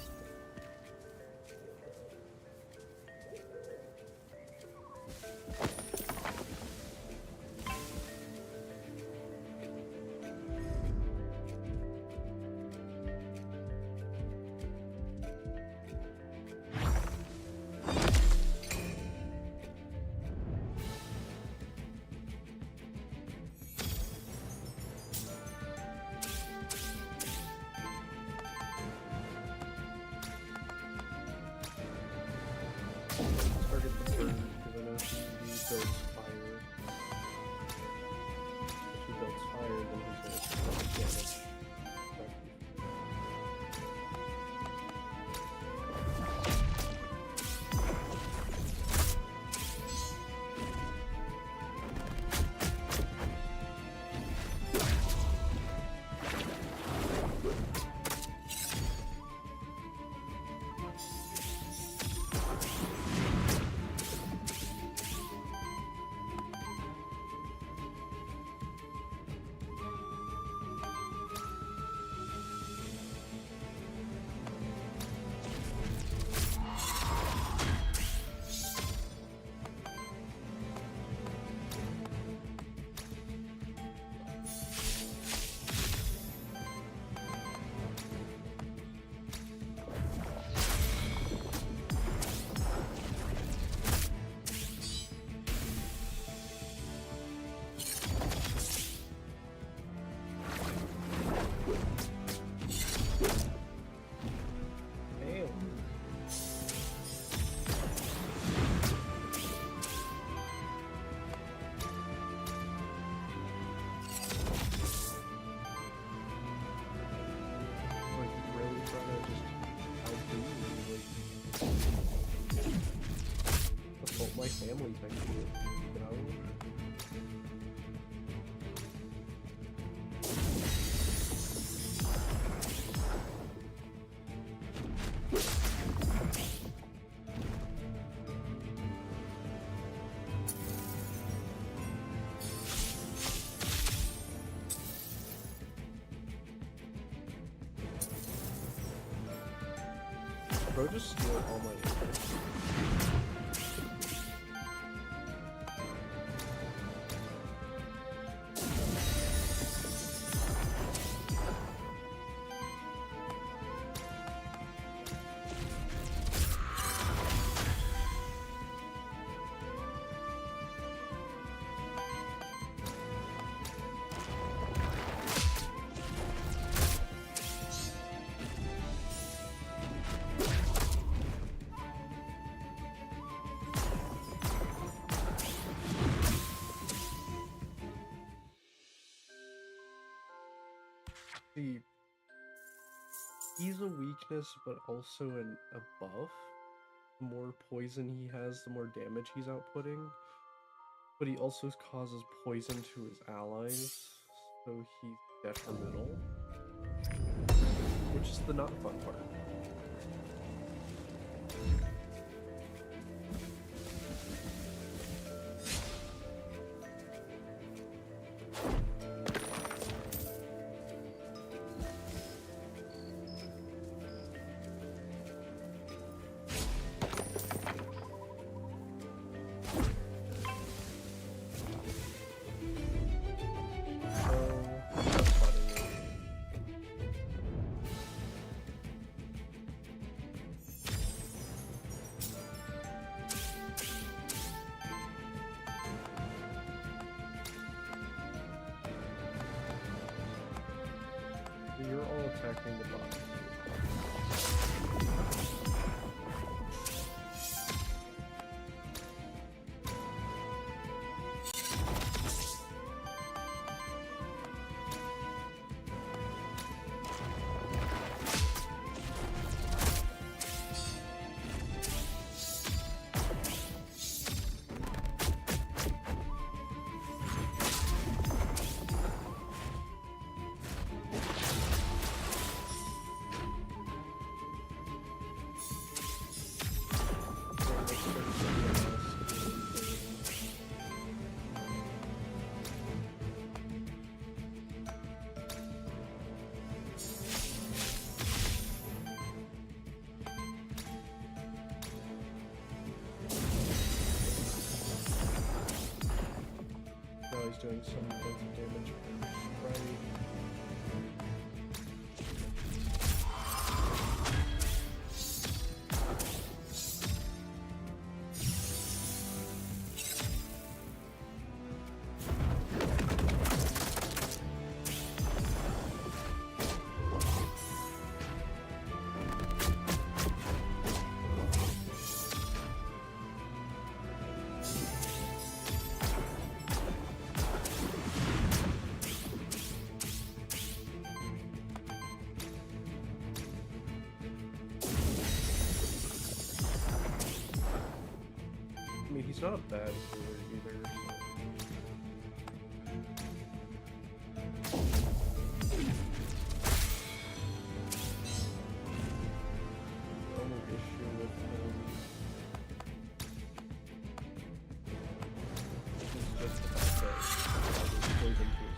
Target the bird because I know she builds fire. If she builds fire, then he's going to take damage. My family type shit, you know? Bro, just steal all my inputs. See, he's a weakness, but also a buff. The more poison he has, the more damage he's outputting. But he also causes poison to his allies, so he's detrimental. Which is the not fun part. attacking the boss. He's doing some defensive damage. Right. I mean, he's not a bad healer either. The only issue with him is just the fact that he plays into his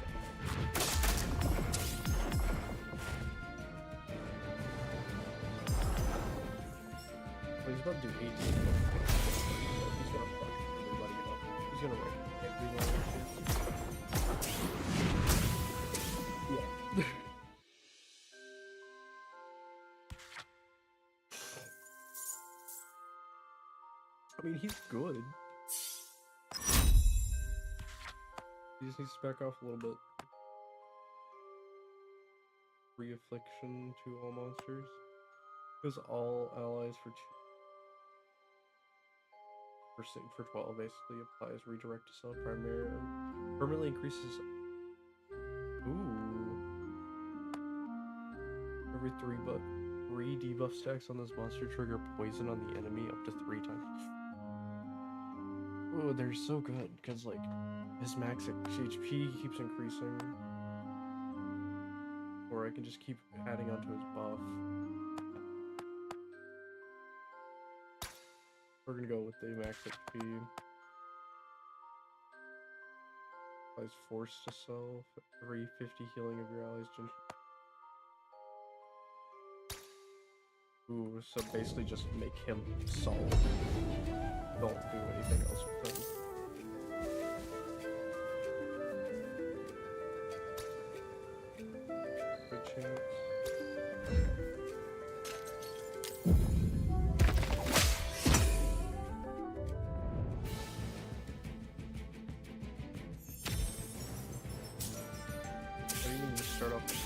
but he's about to do 18. He's gonna fuck everybody up. He's gonna wreck everyone. Yeah. I mean, he's good. He just needs to back off a little bit. Re-affliction to all monsters. Because all allies for 12 basically applies redirect to self primarily. Permanently increases. Ooh. Every 3 debuff stacks on this monster trigger poison on the enemy up to 3 times. Ooh, they're so good because like his max HP keeps increasing, or I can just keep adding onto his buff. We're gonna go with the max HP. Applies force to self. Every 50 healing of your allies. Ooh, so basically just make him solid. Don't do anything else with him. Good chance. What do you mean you start off with 2?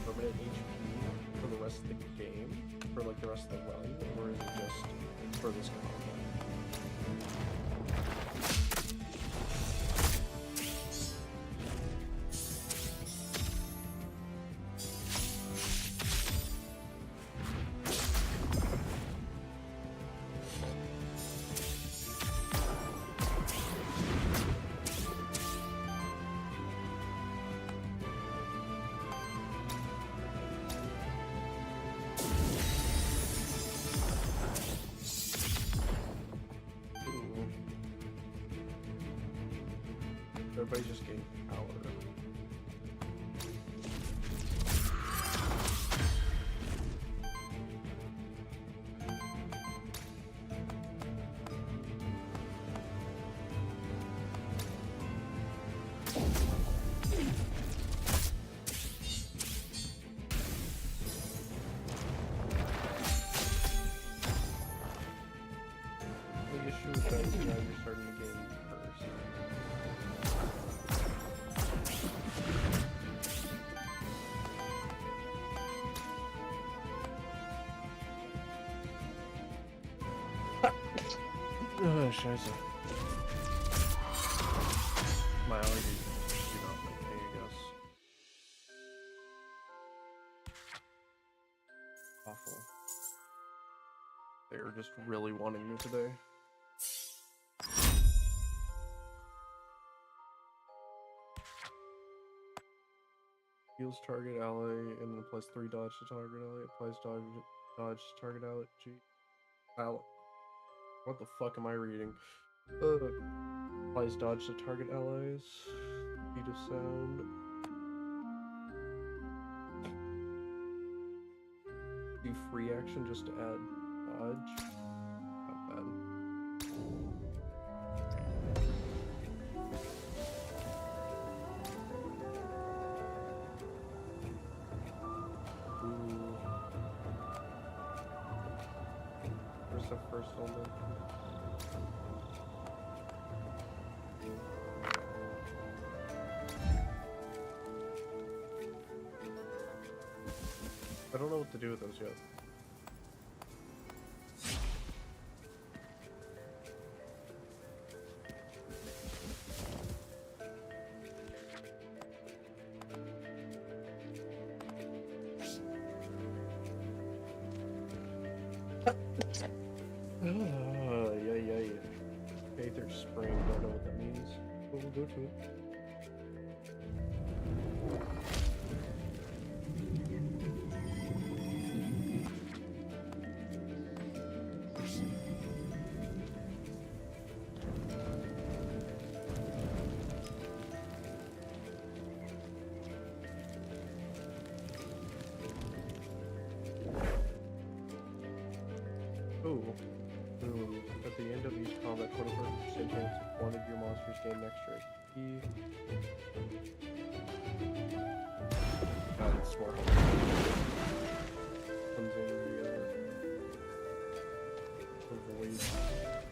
Permanent HP for the rest of the game, for like the rest of the run, or is it just for this combat? everybody just gained power. The issue with that is now you're starting to gain curse. Scheiße. My allergies do not like me, I guess. Awful. They are just really wanting me today. Heals target ally and applies 3 dodge to target ally. Applies dodge to target ally. Ally. What the fuck am I reading? Applies dodge to target allies. Speed of sound. Do free action just to add dodge. Not bad. Ooh. Where's the first one then? I don't know what to do with those yet. Yeah. Aether Spring, don't know what that means, but we'll go to it. Ooh. At the end of each combat, 24% chance if one of your monsters gain extra HP. That's smart. Comes in the avoid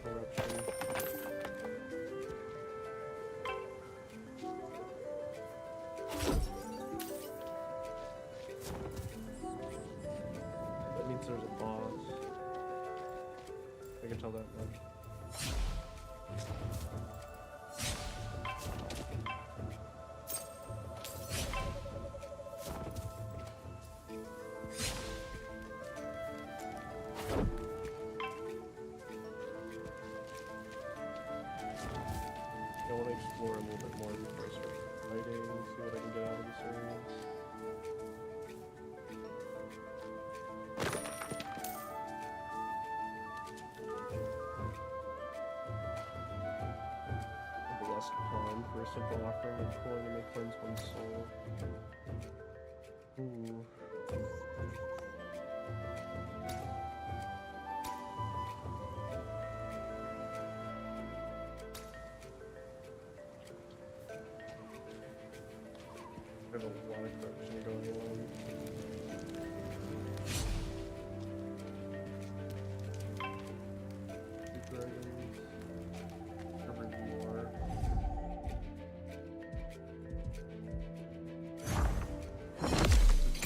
corruption. That means there's a boss. I can tell that much. I want to explore a little bit more before I start fighting, see what I can get out of this area. For a simple offering and pulling and may cleanse one's soul. Ooh. I have a lot of corruption going on. Dragons. Covered more.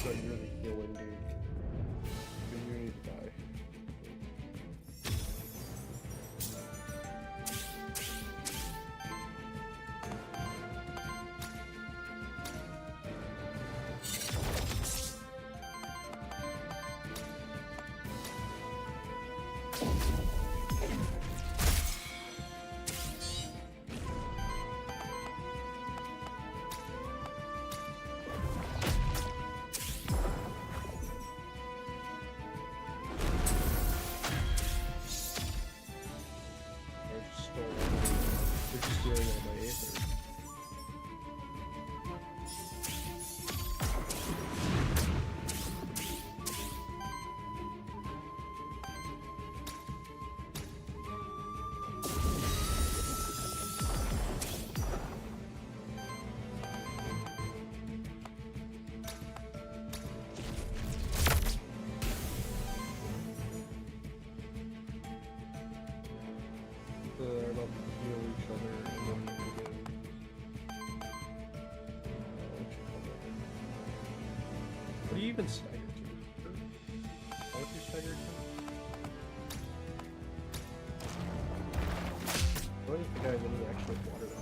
But you're the healing dude. You need to die. he even staggered too? What if he staggered too? I don't think I have any actual water options.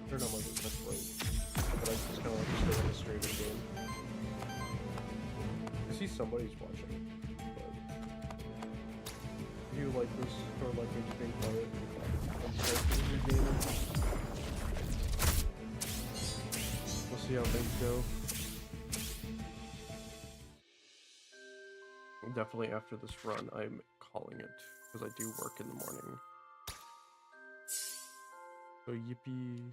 Or not much but I just kind of like to stay on the straight of the game. I see somebody's watching, but if you like this, or like me just being quiet, I'm starting your game. We'll see how things go. Definitely after this run, I'm calling it, because I do work in the morning. So yippee.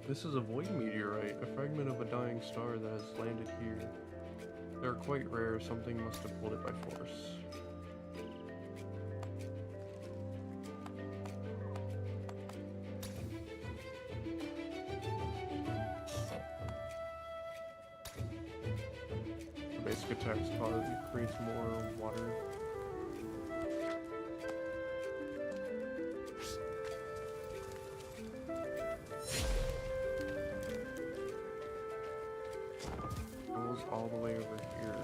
This is a void meteorite, a fragment of a dying star that has landed here. They are quite rare, something must have pulled it by force. The basic attack's cause creates more water. All the way over here.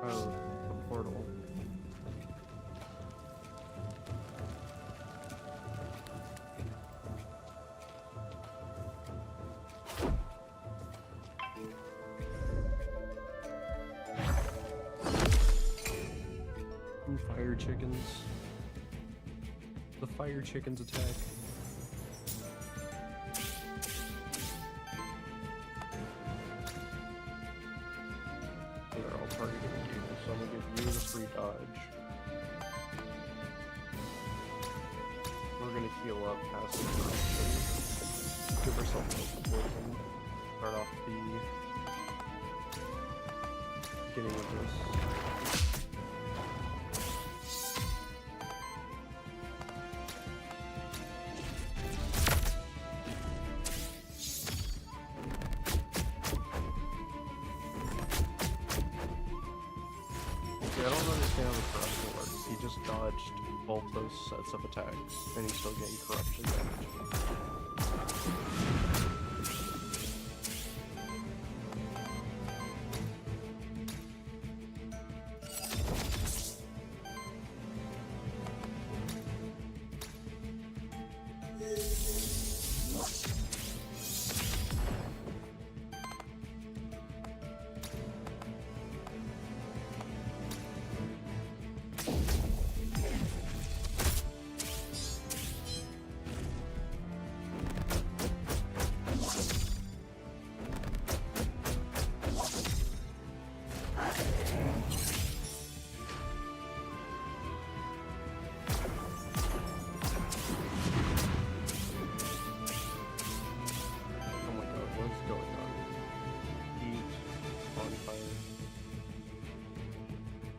Oh, the portal. Ooh, fire chickens. The fire chickens attack. So I'm gonna give you the free dodge. We're gonna heal up past the corruption. Give ourselves a poison. Start off the beginning of this. I don't understand how the corruption works. He just dodged both those sets of attacks, and he's still getting corruption damage.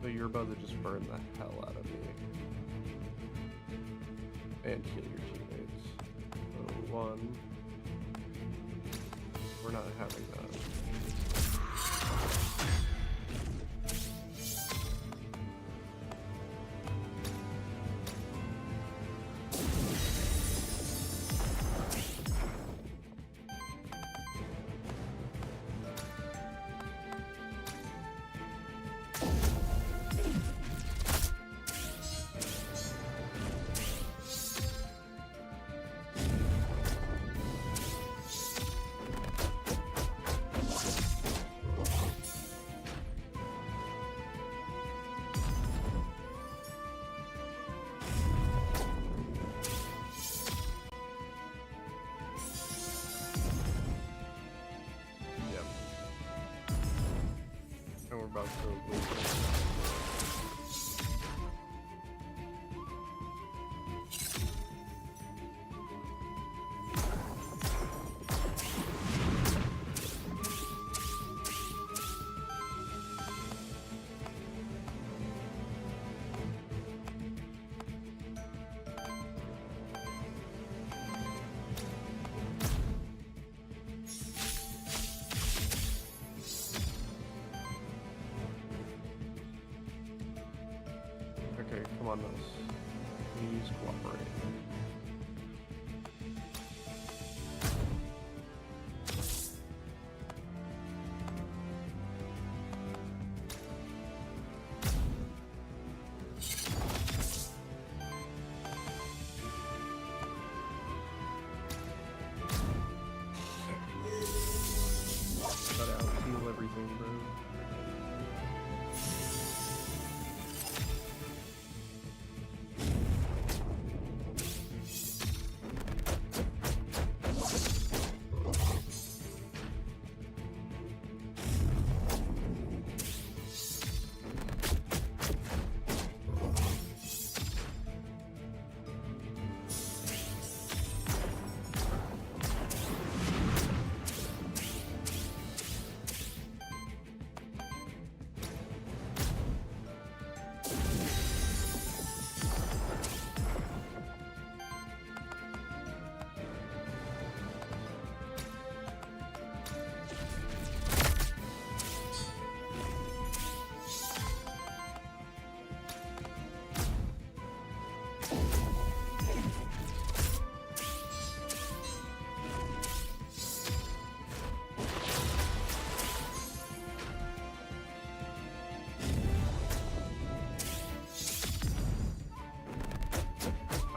So you're about to just burn the hell out of me. And kill your teammates. So one. We're not having that. And we're about to lose it. Okay, come on, Nose. Please cooperate. Cut out, heal everything, bro.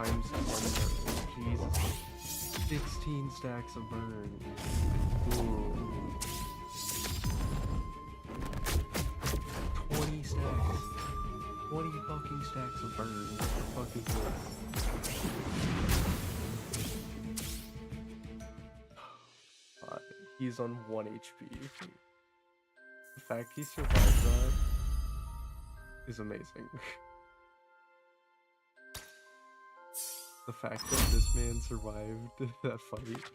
Times 10 burn. Jesus. 16 stacks of burn. Ooh. 20 stacks. 20 fucking stacks of burn. What the fuck is this? He's on 1 HP. The fact he survived that is amazing. The fact that this man survived that fight.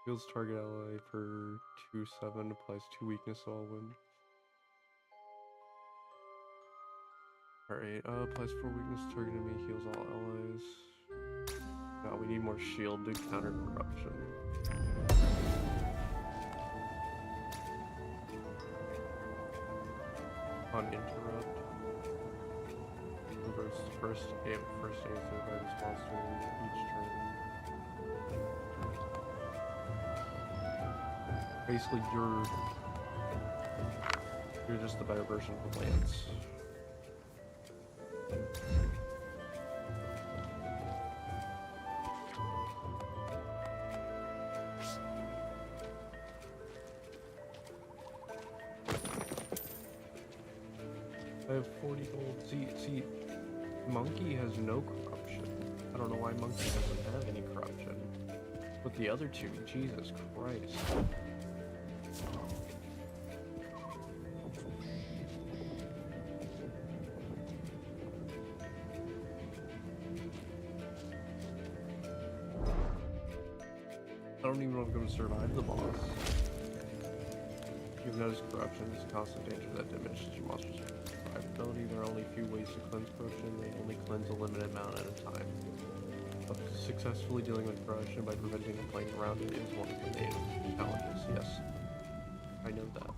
Heals target ally for 2/7, applies 2 weakness to all wounds. Alright, applies 4 weakness to target enemy, heals all allies. No, we need more shield to counter corruption. On interrupt. Reverse first aid by this monster each turn. Basically, you're just the better version of Lance. I have 40 gold. See, Monkey has no corruption. I don't know why Monkey doesn't have any corruption. But the other two, Jesus Christ. I don't even know if I'm gonna survive the boss. You've noticed corruption is a constant danger that diminishes your monster's survivability. There are only a few ways to cleanse corruption. They only cleanse a limited amount at a time. But successfully dealing with corruption by preventing and playing around it is one of the main challenges. Yes, I know that.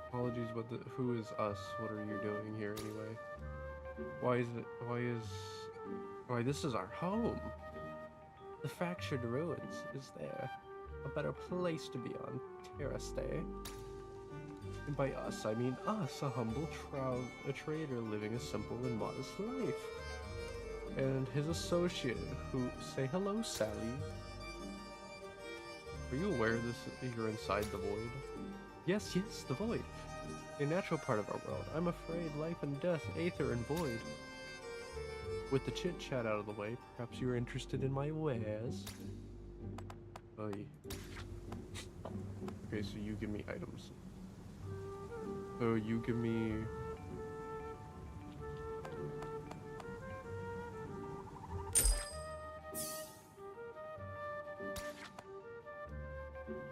Apologies, but who is us? What are you doing here anyway? Why this is our home. The fractured ruins. Is there a better place to be on Terrace Day? And by us, I mean us, a humble a trader living a simple and modest life. And his associate, who... Say hello, Sally. Are you aware you're inside the void? Yes, the void. A natural part of our world. I'm afraid life and death, aether and void. With the chit-chat out of the way, perhaps you're interested in my wares? Oy. Okay, so you give me items. So you give me...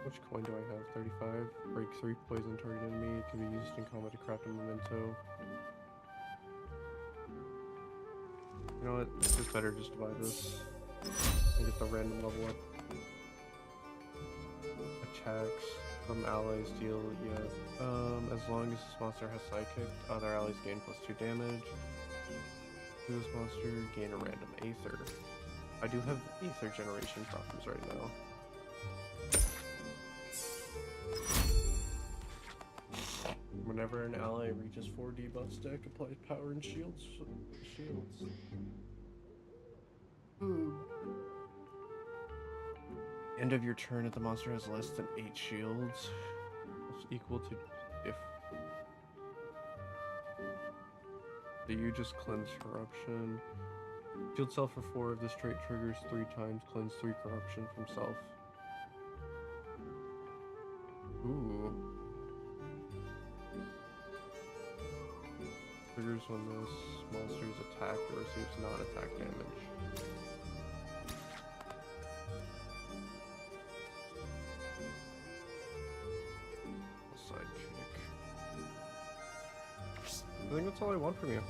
Which coin do I have? 35. Break 3 poison target enemy. It can be used in combat to craft a memento. You know what? It's just better just to buy this and get the random level up. Attacks from allies deal, yeah. As long as this monster has sidekick, other allies gain +2 damage. To this monster, gain a random aether. I do have aether generation problems right now. Whenever an ally reaches 4 debuff stack, apply power and shields. End of your turn if the monster has less than 8 shields. It's equal to if... Do you just cleanse corruption? Shield self for 4 if this trait triggers 3 times, cleanse 3 corruption from self. Ooh. Triggers when this monster is attacked or receives non-attack damage. Sidekick. I think that's all I want from you.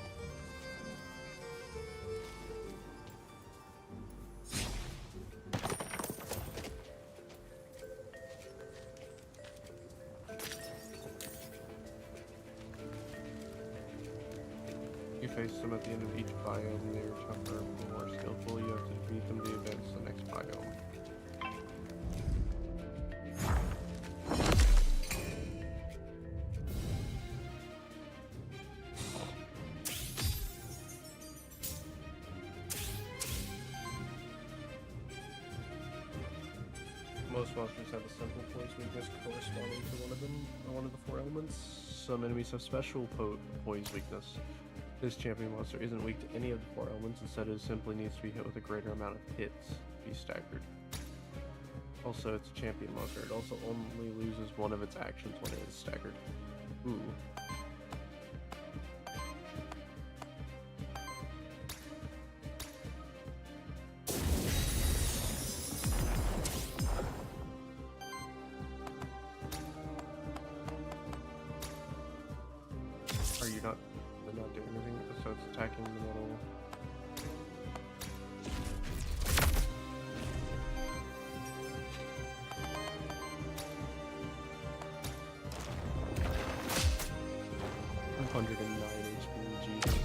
You face them at the end of each biome. They are tougher and more skillful. You have to defeat them to advance to the next biome. Most monsters have a simple poise weakness corresponding to one of the 4 elements. Some enemies have special poise weakness. This champion monster isn't weak to any of the 4 elements, instead it simply needs to be hit with a greater amount of hits to be staggered. Also, it's a champion monster. It also only loses one of its actions when it is staggered. Ooh. Are you not? They're not doing anything, so it's attacking the middle. $109 HP, Jesus.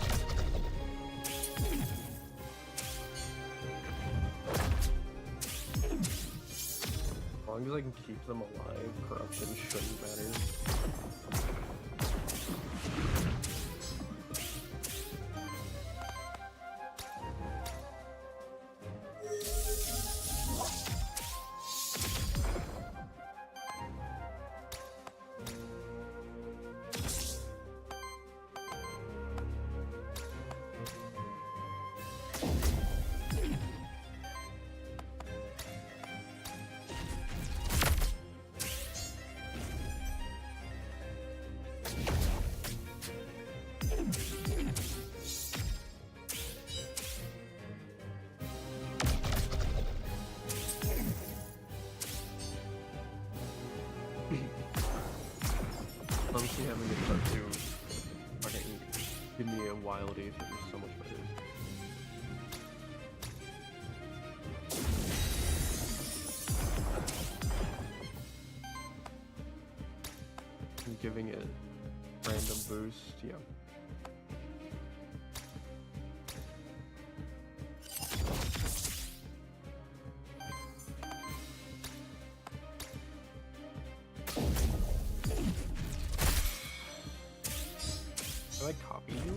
As long as I can keep them alive, corruption shouldn't matter. Honestly, having it start to fucking give me a wild atheist is so much better. And giving it random boost, yeah. Can I copy you?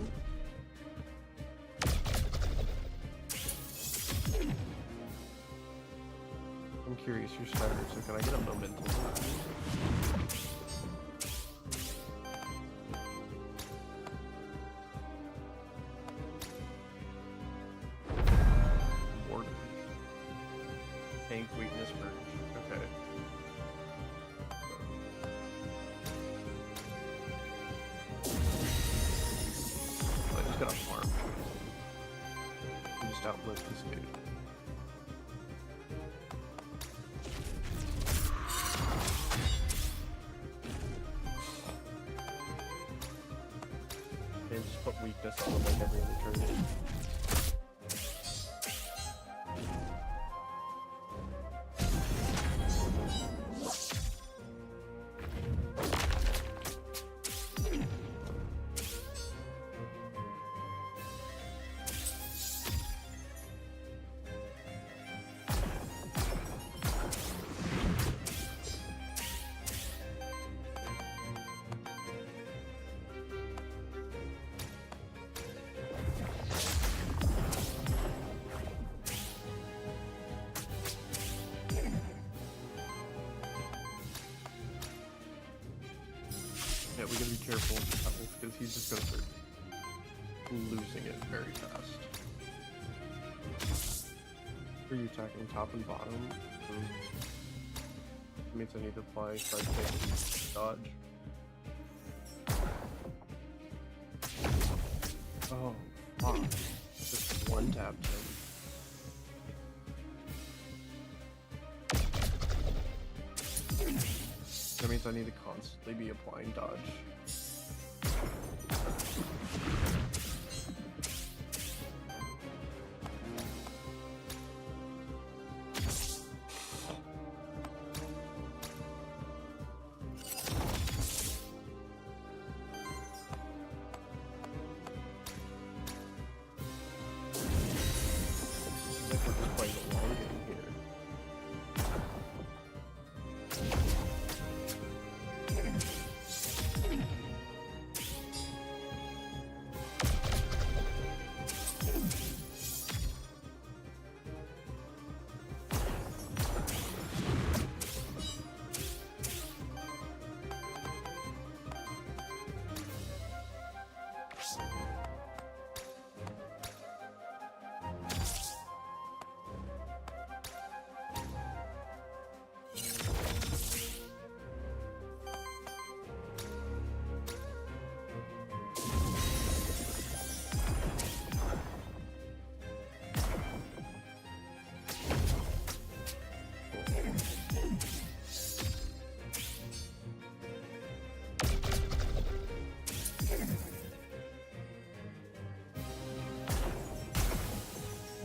I'm curious your starter, so can I get a momentum? Warden. Tank weakness merge. Okay. I just got a farm. I just outlived this dude. And just put weakness on him like every other turn. Yeah, we gotta be careful with the pebbles because he's just gonna start losing it very fast. Are you attacking top and bottom? That means I need to apply side kick, dodge. Oh, fuck. Just one tapped him. That means I need to constantly be applying dodge. I think we're just playing a long game here.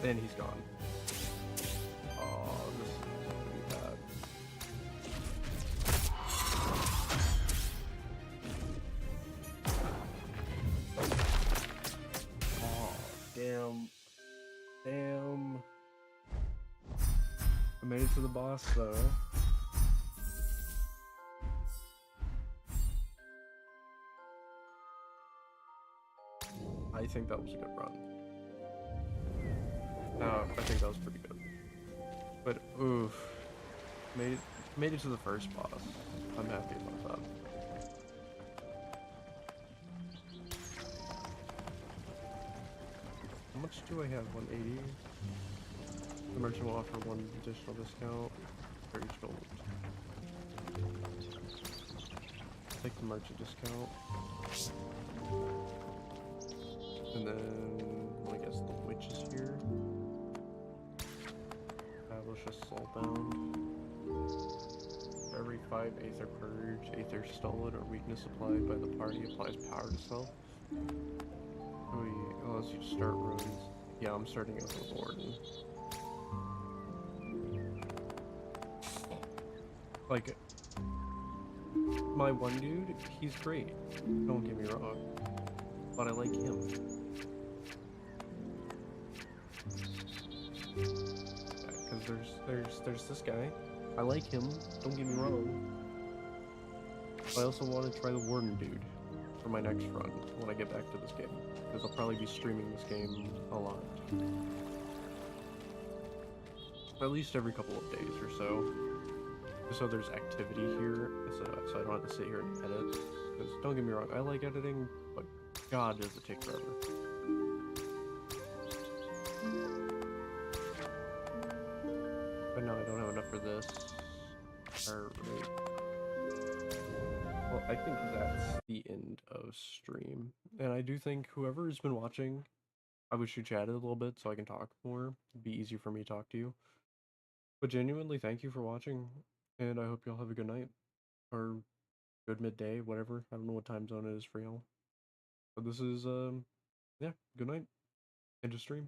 And he's gone. Oh, this is pretty bad. Oh, damn. Damn. I made it to the boss, though. I think that was a good run. I think that was pretty good. But, oof. Made it to the first boss. I'm happy about that. How much do I have? 180? The merchant will offer one additional discount for each gold. Take the merchant discount. And then, well, I guess the witch is here. Establish a soulbound. For every 5 Aether Purge, Aether they're stolen or weakness applied by the party applies power to self. So he allows you to start runes. Yeah, I'm starting out with Warden. Like, my one dude, he's great. Don't get me wrong. But I like him. Yeah, because there's this guy. I like him, don't get me wrong. But I also want to try the Warden dude for my next run when I get back to this game. Because I'll probably be streaming this game a lot. At least every couple of days or so. Just so there's activity here, so I don't have to sit here and edit. Because don't get me wrong, I like editing, but God does it take forever. But no, I don't have enough for this. Alright. Well, I think that's the end of stream. And I do think whoever's been watching, I wish you chatted a little bit so I can talk more. It'd be easier for me to talk to you. But genuinely, thank you for watching, and I hope y'all have a good night. Or good midday, whatever. I don't know what time zone it is for y'all. But this is, yeah, good night. End of stream.